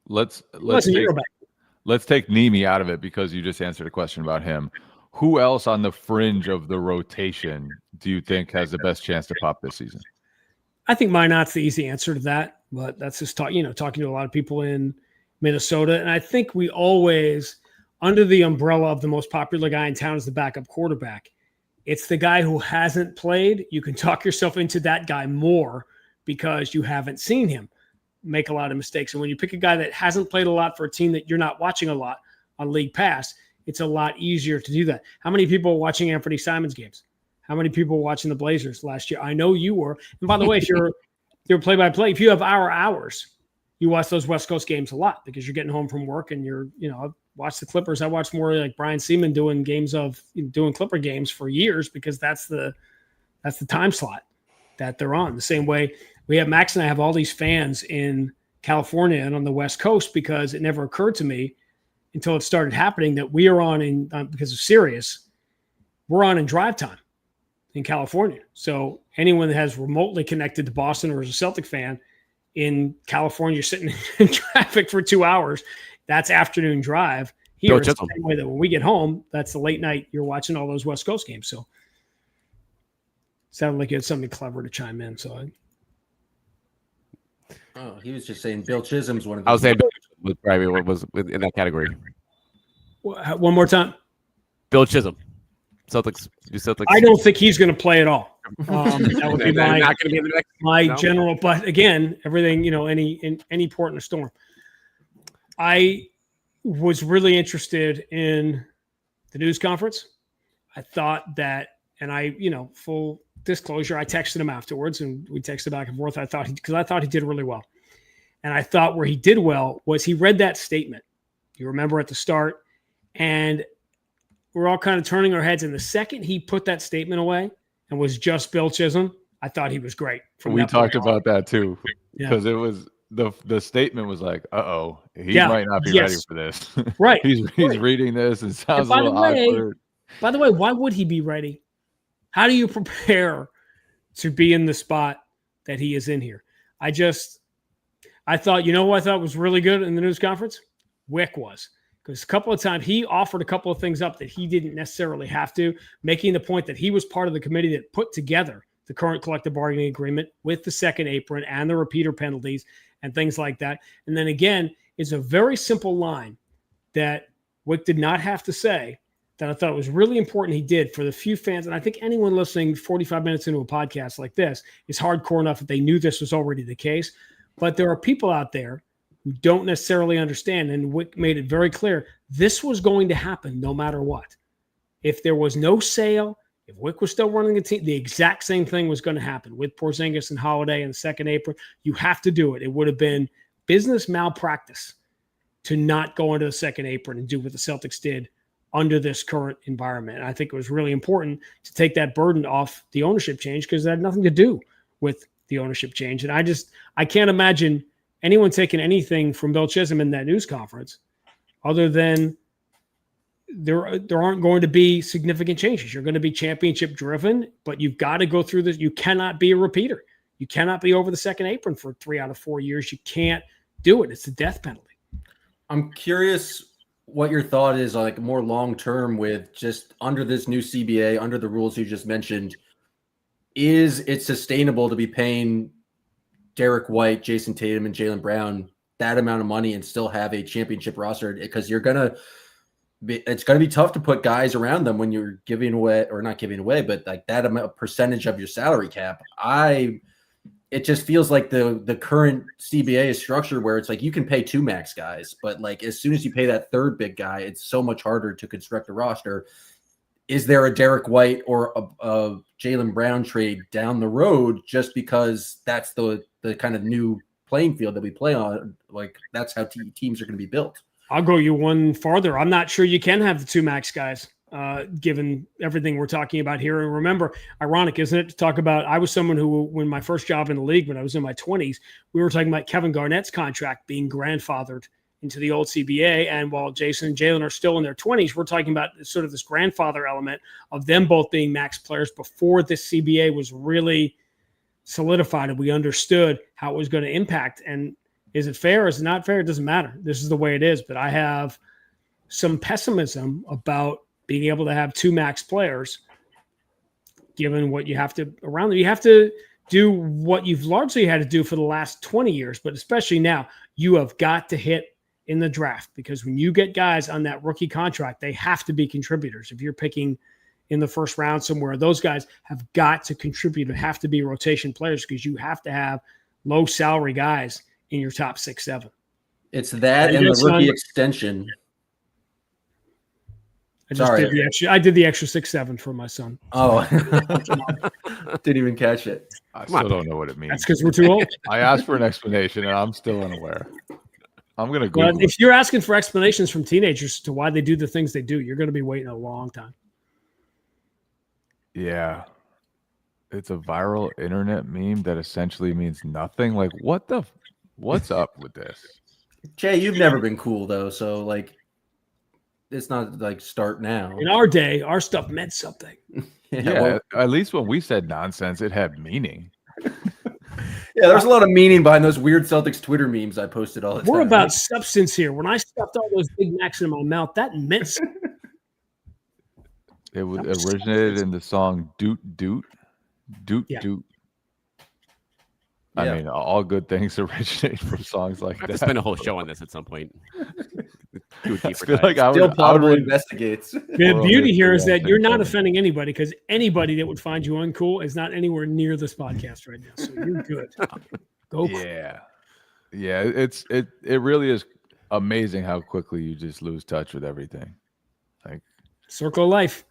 Let's take Nimi out of it because you just answered a question about him. Who else on the fringe of the rotation do you think has the best chance to pop this season?
I think Minot's the easy answer to that, but that's just talking to a lot of people in Minnesota. And I think we always under the umbrella of the most popular guy in town as the backup quarterback. It's the guy who hasn't played. You can talk yourself into that guy more because you haven't seen him make a lot of mistakes. And when you pick a guy that hasn't played a lot for a team that you're not watching a lot on League Pass, it's a lot easier to do that. How many people were watching Anthony Simons games? How many people were watching the Blazers last year? I know you were. And by the way, if you're play-by-play, if you have hours, you watch those West Coast games a lot because you're getting home from work and I watch the Clippers. I watched more like Brian Seaman doing Clipper games for years because that's the time slot that they're on. The same way we have Max and I have all these fans in California and on the West Coast because it never occurred to me until it started happening that we are on because of Sirius, we're on in drive time in California. So anyone that has remotely connected to Boston or is a Celtic fan in California sitting in traffic for 2 hours, that's afternoon drive. Here, it's the same way that when we get home, that's the late night. You're watching all those West Coast games. So sounded like you had something clever to chime in. So
he was just saying Bill Chisholm's one of those.
I was saying Bill was probably what was in that category.
One more time.
Bill Chisholm. Celtics.
I don't think he's going to play at all. That would be
not going to be in the next.
General. But again, everything, any port in a storm. I was really interested in the news conference. I thought that, and full disclosure, I texted him afterwards and we texted back and forth. I thought he did really well. And I thought where he did well was he read that statement. You remember at the start, and we're all kind of turning our heads. And the second he put that statement away and was just Bill Chisholm, I thought he was great.
We talked about that too, because it was the statement was like, he might not be ready for this.
Right.
he's reading this and sounds a little awkward.
By the way, why would he be ready? How do you prepare to be in the spot that he is in here? I thought, who I thought was really good in the news conference? Wick was. Because a couple of times he offered a couple of things up that he didn't necessarily have to, making the point that he was part of the committee that put together the current collective bargaining agreement with the second apron and the repeater penalties and things like that. And then again, it's a very simple line that Wick did not have to say that I thought was really important he did for the few fans. And I think anyone listening 45 minutes into a podcast like this is hardcore enough that they knew this was already the case. But there are people out there who don't necessarily understand. And Wick made it very clear this was going to happen no matter what. If there was no sale, if Wick was still running the team, the exact same thing was going to happen with Porzingis and Holiday and the second apron. You have to do it. It would have been business malpractice to not go into the second apron and do what the Celtics did under this current environment. And I think it was really important to take that burden off the ownership change because it had nothing to do with the ownership change. And I can't imagine anyone taking anything from Bill Chisholm in that news conference other than there aren't going to be significant changes. You're going to be championship driven, but you've got to go through this. You cannot be a repeater. You cannot be over the second apron for 3 out of 4 years. You can't do it. It's the death penalty.
I'm curious what your thought is like more long-term with just under this new CBA, under the rules you just mentioned. Is it sustainable to be paying Derek White, Jason Tatum, and Jaylen Brown that amount of money and still have a championship roster? Because it's going to be tough to put guys around them when you're giving away, or not giving away, but like that amount percentage of your salary cap. It just feels like the current CBA is structured where it's like you can pay 2 max guys, but like as soon as you pay that third big guy, it's so much harder to construct a roster. Is there a Derek White or a Jaylen Brown trade down the road just because that's the kind of new playing field that we play on? Like that's how teams are going to be built. I'll
go you one farther. I'm not sure you can have the 2 max guys, given everything we're talking about here. And remember, ironic, isn't it, to talk about, I was someone who, when my first job in the league, when I was in my 20s, we were talking about Kevin Garnett's contract being grandfathered into the old CBA. And while Jason and Jaylen are still in their 20s, we're talking about sort of this grandfather element of them both being max players before this CBA was really solidified and we understood how it was going to impact. And is it fair? Is it not fair? It doesn't matter. This is the way it is. But I have some pessimism about being able to have 2 max players, given what you have to around them. You have to do what you've largely had to do for the last 20 years, but especially now, you have got to hit in the draft, because when you get guys on that rookie contract, they have to be contributors. If you're picking in the first round somewhere, those guys have got to contribute and have to be rotation players, because you have to have low salary guys in your top 6, 7.
It's that and the rookie extension.
I did the extra 6, 7 for my son.
Oh, didn't even catch it.
I still don't know what it means.
That's because we're too old.
I asked for an explanation, and I'm still unaware. I'm going to Google
Well, if you're asking for explanations from teenagers to why they do the things they do, you're going to be waiting a long time.
Yeah. It's a viral internet meme that essentially means nothing. Like, what's up with this?
Jay, you've never been cool though, so like, it's not like start now.
In our day, our stuff meant something.
Yeah, at least when we said nonsense, it had meaning.
Yeah, there's a lot of meaning behind those weird Celtics Twitter memes I posted all the time.
We're about substance here. When I stuffed all those Big Macs in my mouth, that meant something.
It originated in the song Doot Doot. Doot Doot. I mean, all good things originate from songs like that.
I have to spend a whole show on this at some point. Do a
I
deeper
feel
dive.
like I
Still
would
probably
read-
investigates.
The beauty here is that
Yeah,
you're not
funny.
offending anybody, because anybody that would find you uncool is not anywhere near this podcast right now. So you're good. Go.
Yeah. It really is amazing how quickly you just lose touch with everything. Like,
Circle of life.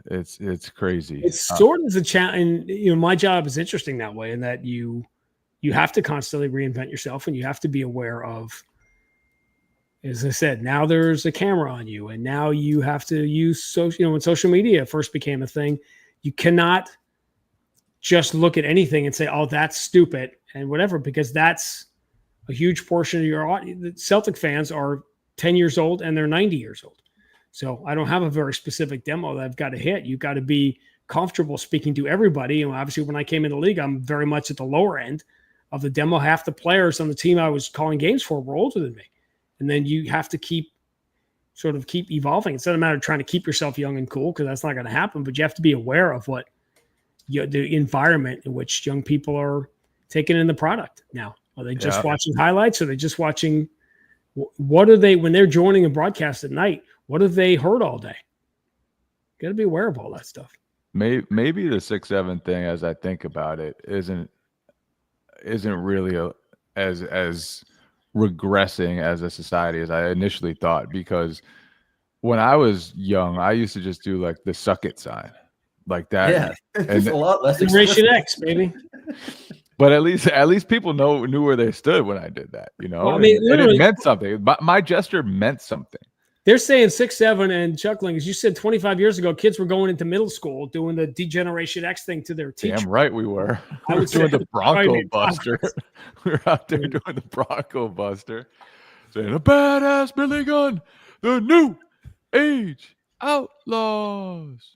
it's crazy.
It's sort of a challenge. And my job is interesting that way, in that you have to constantly reinvent yourself, and you have to be aware of, as I said, now there's a camera on you, and now you have to use social. When social media first became a thing, you cannot just look at anything and say, "Oh, that's stupid," and whatever, because that's a huge portion of your audience. The Celtic fans are 10 years old and they're 90 years old. So I don't have a very specific demo that I've got to hit. You've got to be comfortable speaking to everybody. And obviously, when I came in the league, I'm very much at the lower end of the demo. Half the players on the team I was calling games for were older than me. And then you have to keep evolving. It's not a matter of trying to keep yourself young and cool, because that's not going to happen. But you have to be aware of what the environment in which young people are taking in the product now. Are they just watching highlights? Are they just watching? What are they, when they're joining a broadcast at night? What have they heard all day? Got to be aware of all that stuff.
Maybe the 6-7 thing, as I think about it, isn't really as regressing as a society as I initially thought. Because when I was young, I used to just do like the suck it sign, like that.
Yeah, it's a lot less
Generation
explicit.
X, baby.
But at least people knew where they stood when I did that,
Well, I mean,
and it
literally-
meant something. My gesture meant something.
They're saying 6-7 and chuckling. As you said, 25 years ago, kids were going into middle school doing the Degeneration X thing to their teacher.
Damn right we were.
I
We were
would say
doing the Bronco
probably
Buster. We were out there doing the Bronco Buster, saying a badass Billy Gunn, the new age outlaws.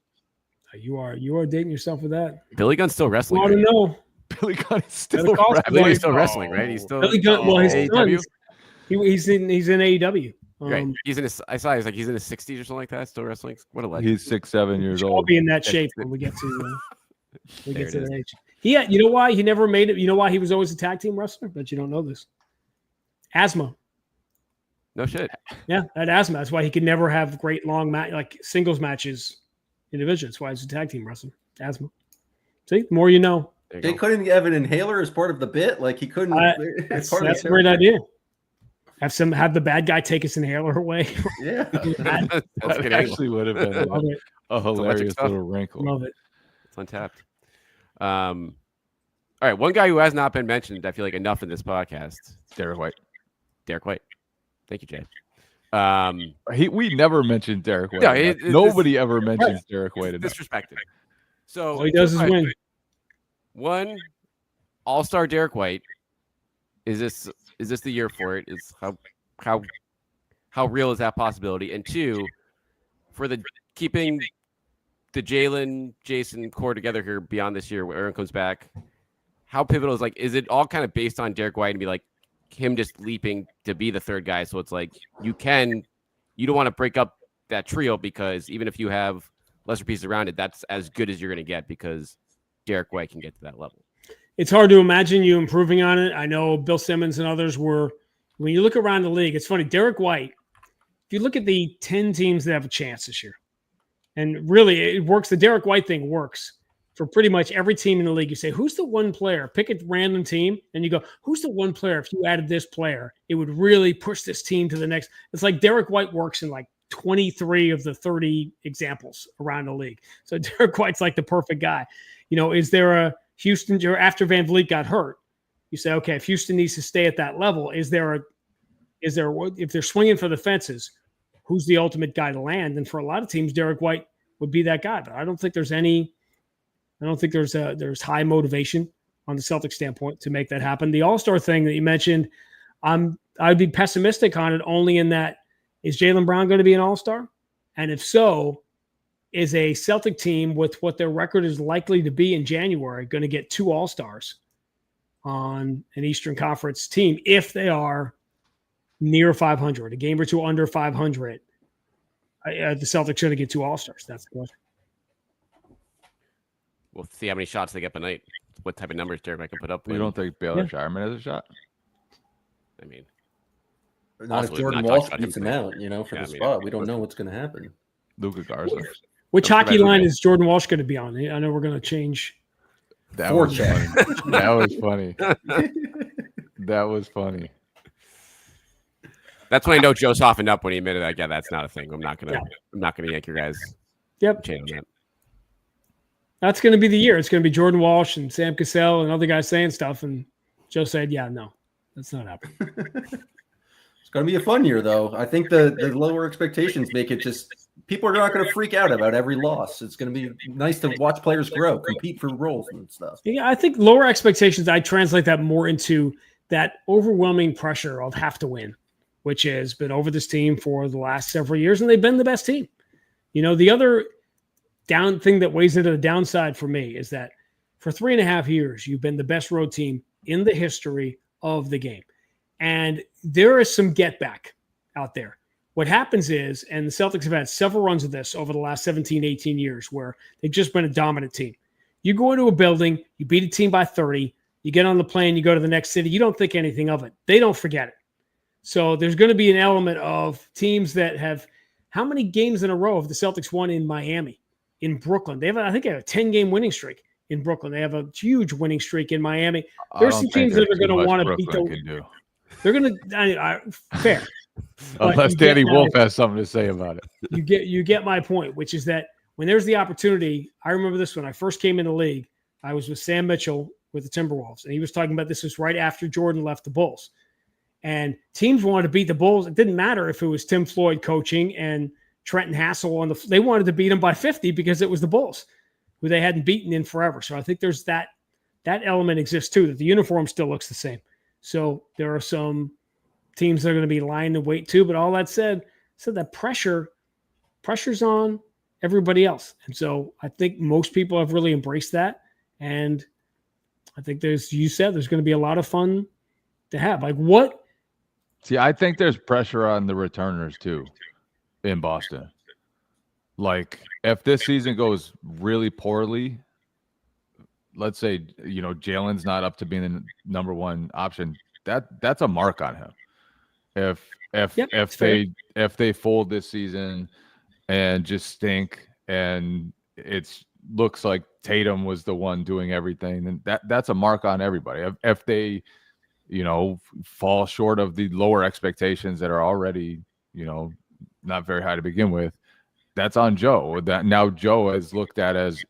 You are dating yourself with that.
Billy Gunn's still wrestling.
I don't
Right?
know.
Billy Gunn is still
Better call
I believe he's still
wrestling.
wrestling, right? He's still
Billy Gunn, well, his
AEW?
son, he's in AEW.
Right. He's in his. I saw. He's in his 60s or something like that. Still wrestling. What a legend.
He's 6-7 years
I'll
old.
be in that shape when we get to
There it
that age. You know why he never made it? You know why he was always a tag team wrestler? But you don't know this. Asthma.
No shit.
Yeah, that asthma. That's why he could never have great long like singles matches individually. That's why he's a tag team wrestler. Asthma. See, the more you know.
There you
They
go.
couldn't have an inhaler as part of the bit. Like he couldn't.
That's
part of
a
the
great
territory.
idea. Have the bad guy take his inhaler away.
Yeah.
That's a
That
good angle.
actually would have been
Love it.
a hilarious
stuff.
little wrinkle.
Love it.
It's untapped. All right. One guy who has not been mentioned, I feel like, enough in this podcast.
Derek White.
Derek White. Thank you, Jay.
We never mentioned Derek White.
No,
enough. Nobody ever mentions Derek White enough.
Disrespected. So
All he does is win.
One, All-Star Derek White. Is this the year for it? Is how real is that possibility? And two, for the keeping the Jalen, Jason core together here beyond this year, where Aaron comes back, how pivotal is it all kind of based on Derek White and be like him just leaping to be the third guy? So it's like you don't want to break up that trio, because even if you have lesser pieces around it, that's as good as you're going to get, because Derek White can get to that level.
It's hard to imagine you improving on it. I know Bill Simmons and others were when you look around the league, it's funny. Derek White, if you look at the 10 teams that have a chance this year, and really it works, the Derek White thing works for pretty much every team in the league. You say, who's the one player? Pick a random team, and you go, who's the one player? If you added this player, it would really push this team to the next. It's like Derek White works in like 23 of the 30 examples around the league. So Derek White's like the perfect guy. Is there a Houston, or after Van Vliet got hurt, you say, okay, if Houston needs to stay at that level, if they're swinging for the fences, who's the ultimate guy to land? And for a lot of teams, Derek White would be that guy. But I don't think there's high motivation on the Celtics standpoint to make that happen. The All-Star thing that you mentioned, I'd be pessimistic on it only in that, is Jaylen Brown going to be an All-Star? And if so, is a Celtic team with what their record is likely to be in January going to get 2 All-Stars on an Eastern Conference team if they are near 500, a game or two under 500? The Celtics going to get 2 All-Stars. That's the question.
We'll see how many shots they get per night. What type of numbers Derek White can put up.
You don't think Baylor Shireman has a shot?
I mean,
Not if
also,
Jordan
not
Walsh
talking about
beats
him
him out, for the spot. We don't know what's going to happen.
Luka Garza.
Which
Don't
hockey
forget
line
who-
is Jordan Walsh going to be on? I know we're going to change.
That
Four
was
check.
funny. That was funny. That was funny.
That's when I know Joe softened up when he admitted, like, yeah, that's not a thing. I'm not gonna yank your guys'
Yep.
chain on that.
That's going to be the year. It's going to be Jordan Walsh and Sam Cassell and other guys saying stuff. And Joe said, yeah, no, that's not happening.
It's going to be a fun year, though. I think the lower expectations make it just people are not going to freak out about every loss. It's going to be nice to watch players grow, compete for roles and stuff.
Yeah, I think lower expectations, I translate that more into that overwhelming pressure of have to win, which has been over this team for the last several years, and they've been the best team. The other down thing that weighs into the downside for me is that for 3.5 years, you've been the best road team in the history of the game. And there is some get back out there. What happens is, and the Celtics have had several runs of this over the last 17, 18 years where they've just been a dominant team. You go into a building, you beat a team by 30, you get on the plane, you go to the next city, you don't think anything of it. They don't forget it. So there's going to be an element of teams that have, how many games in a row have the Celtics won in Miami, in Brooklyn? They have, I think, they have a 10-game winning streak in Brooklyn. They have a huge winning streak in Miami. There's some teams that are going to want to beat the. They're going to fair.
Unless Danny Wolf has something to say about it.
You get my point, which is that when there's the opportunity, I remember this when I first came in the league. I was with Sam Mitchell with the Timberwolves, and he was talking about this was right after Jordan left the Bulls. And teams wanted to beat the Bulls. It didn't matter if it was Tim Floyd coaching and Trenton Hassel they wanted to beat them by 50 because it was the Bulls, who they hadn't beaten in forever. So I think there's that element exists too, that the uniform still looks the same. So there are some teams that are going to be lying in wait too. But all that said that pressure's on everybody else. And so I think most people have really embraced that. And I think there's going to be a lot of fun to have. Like what?
See, I think there's pressure on the returners too in Boston. Like if this season goes really poorly, let's say, Jalen's not up to being the number one option, that's a mark on him. If they fold this season and just stink and it looks like Tatum was the one doing everything, then that's a mark on everybody. If they fall short of the lower expectations that are already, not very high to begin with, that's on Joe. That now Joe is looked at as,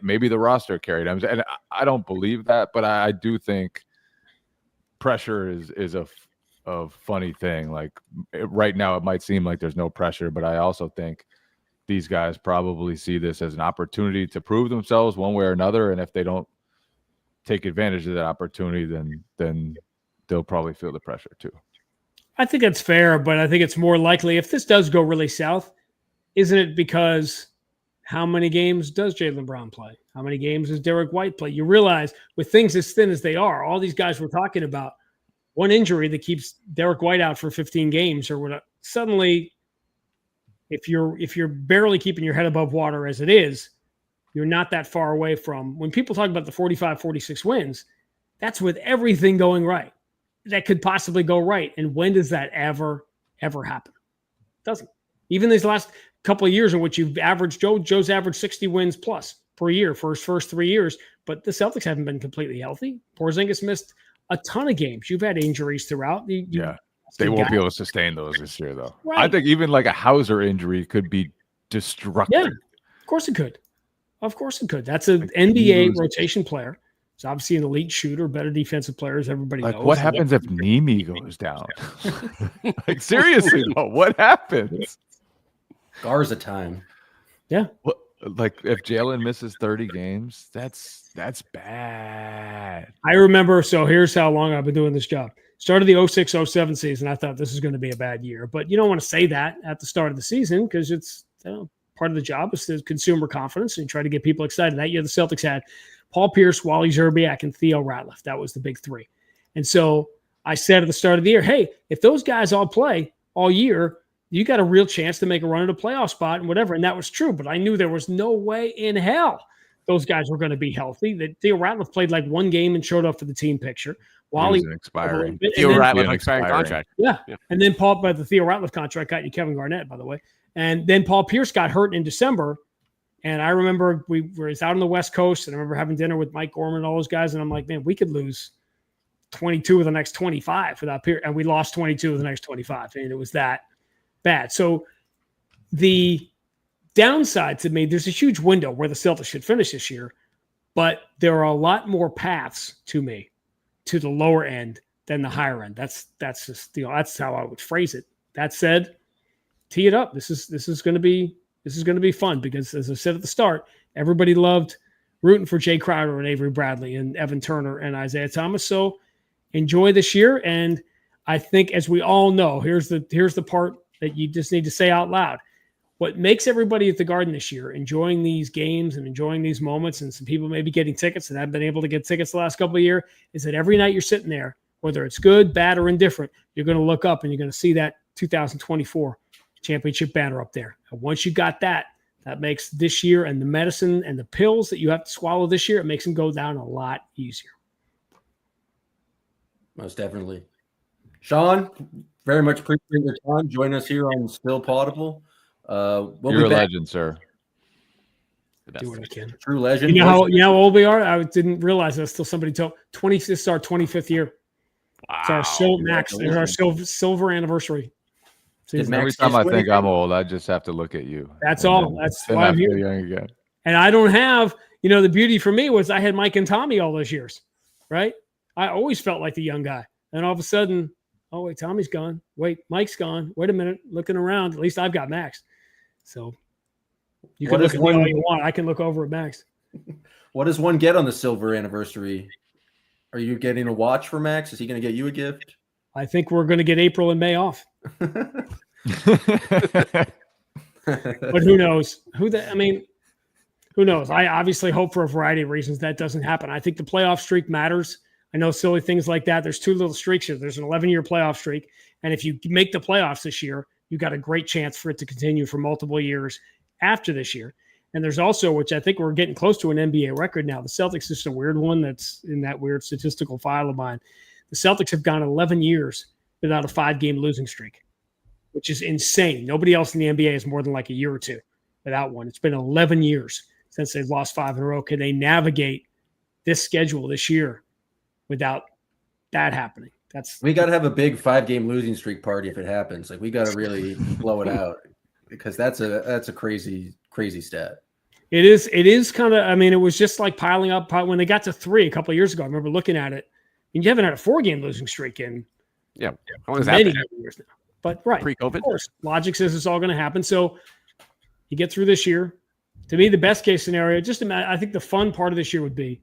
maybe the roster carried him. And I don't believe that, but I do think pressure is a funny thing. Like right now, it might seem like there's no pressure, but I also think these guys probably see this as an opportunity to prove themselves one way or another. And if they don't take advantage of that opportunity, then they'll probably feel the pressure too.
I think that's fair, but I think it's more likely if this does go really south, isn't it because how many games does Jaylen Brown play? How many games does Derek White play? You realize with things as thin as they are, all these guys we're talking about, one injury that keeps Derek White out for 15 games or whatever, suddenly if you're barely keeping your head above water as it is, you're not that far away from when people talk about the 45, 46 wins, that's with everything going right. that could possibly go right. And when does that ever happen? Doesn't. Even these last couple of years in which you've averaged Joe's averaged 60 wins plus per year for his first 3 years, but the Celtics haven't been completely healthy. Porzingis missed a ton of games. You've had injuries throughout.
They won't be able to sustain those this year, though.
Right.
I think even like a Hauser injury could be destructive.
Yeah, of course it could. Of course it could. That's an NBA rotation player. He's obviously an elite shooter, better defensive player, as everybody knows.
What happens if Nemi goes down? Like, seriously, though, what happens?
Garza time.
Yeah.
What, like, if Jalen misses 30 games, that's bad.
I remember, so here's how long I've been doing this job. Started the 06-07 season, I thought this is going to be a bad year. But you don't want to say that at the start of the season because it's part of the job is to consumer confidence and try to get people excited. That year, the Celtics had Paul Pierce, Wally Szczerbiak, and Theo Ratliff. That was the big three. And so I said at the start of the year, hey, if those guys all play all year, you got a real chance to make a run at a playoff spot and whatever. And that was true. But I knew there was no way in hell those guys were going to be healthy. That Theo Ratliff played like one game and showed up for the team picture. Wally
expiring.
Theo Ratliff expiring contract.
Yeah. And then the Theo Ratliff contract got you Kevin Garnett, by the way. And then Paul Pierce got hurt in December. And I remember we were out on the West Coast, and I remember having dinner with Mike Gorman and all those guys. And I'm like, man, we could lose 22 of the next 25 without Pierce. And we lost 22 of the next 25. And it was that bad. So the downside to me, there's a huge window where the Celtics should finish this year. But there are a lot more paths to me to the lower end than the higher end. That's just, that's how I would phrase it. That said, tee it up. This is going to be fun because, as I said at the start, everybody loved rooting for Jay Crowder and Avery Bradley and Evan Turner and Isaiah Thomas. So enjoy this year. And I think, as we all know, here's the part that you just need to say out loud. What makes everybody at the Garden this year enjoying these games and enjoying these moments, and some people may be getting tickets and haven't been able to get tickets the last couple of years, is that every night you're sitting there, whether it's good, bad, or indifferent, you're going to look up and you're going to see that 2024 championship banner up there. And once you got that makes this year and the medicine and the pills that you have to swallow this year, it makes them go down a lot easier.
Most definitely. Sean, very much appreciate your time. Join us here on Still Potable.
You're a legend, sir.
Do what I can.
True legend.
You know how old we are? I didn't realize that still somebody told 20. This is our 25th year. Wow. It's our silver anniversary.
Every time I think I'm old, I just have to look at you.
That's all. That's why I'm here.
Young again.
And I don't have, the beauty for me was I had Mike and Tommy all those years, right? I always felt like the young guy. And all of a sudden, oh, wait, Tommy's gone. Wait, Mike's gone. Wait a minute. Looking around. At least I've got Max. So you can look at me all you want. I can look over at Max.
What does one get on the silver anniversary? Are you getting a watch for Max? Is he going to get you a gift?
I think we're going to get April and May off. But who knows? Who knows? I obviously hope for a variety of reasons that doesn't happen. I think the playoff streak matters. I know silly things like that. There's two little streaks here. There's an 11-year playoff streak. And if you make the playoffs this year, you've got a great chance for it to continue for multiple years after this year. And there's also, which I think we're getting close to an NBA record now. The Celtics is a weird one that's in that weird statistical file of mine. The Celtics have gone 11 years without a 5-game losing streak, which is insane. Nobody else in the NBA is more than like a year or two without one. It's been 11 years since they've lost 5 in a row. Can they navigate this schedule this year without that happening?
We got to have a big 5-game losing streak party if it happens. Like, we got to really blow it out because that's a crazy stat.
It is kind of. It was just like piling up when they got to 3 a couple of years ago. I remember looking at it, and you haven't had a 4-game losing streak in many years now. But right,
pre-COVID,
of course, logic says it's all going to happen. So you get through this year. To me, the best case scenario, just imagine. I think the fun part of this year would be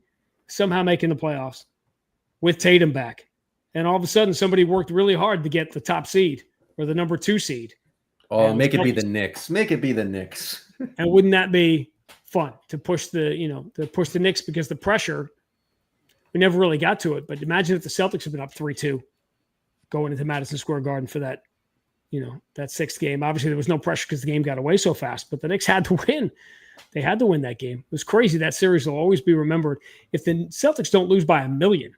somehow making the playoffs with Tatum back. And all of a sudden, somebody worked really hard to get the top seed or the number 2 seed.
Oh, and make it be the Knicks. Make it be the Knicks.
And wouldn't that be fun to push the Knicks because the pressure, we never really got to it. But imagine if the Celtics had been up 3-2 going into Madison Square Garden for that, that 6th game. Obviously, there was no pressure because the game got away so fast, but the Knicks had to win. They had to win that game. It was crazy. That series will always be remembered. If the Celtics don't lose by 1 million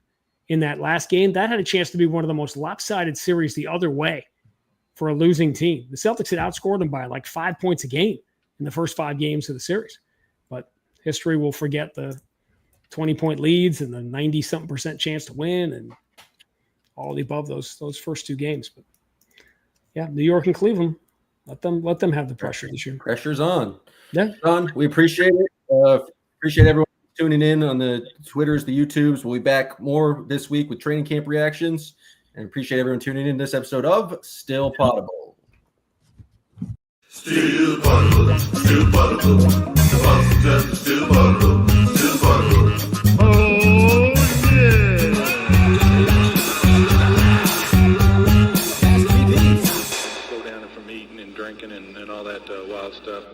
in that last game, that had a chance to be one of the most lopsided series the other way for a losing team. The Celtics had outscored them by like 5 points a game in the first 5 games of the series. But history will forget the 20-point leads and the 90-something% chance to win and all the above those first 2 games. But yeah, New York and Cleveland, let them have the pressure this year.
Pressure's on.
Yeah.
Sean, we appreciate it. Appreciate everyone tuning in on the Twitters, the YouTubes. We'll be back more this week with training camp reactions, and appreciate everyone tuning in this episode of Still Potable.
Still potable, still potable. The Boston Celtics still potable, still potable. Oh yeah!
Go down from eating and drinking and all that wild stuff.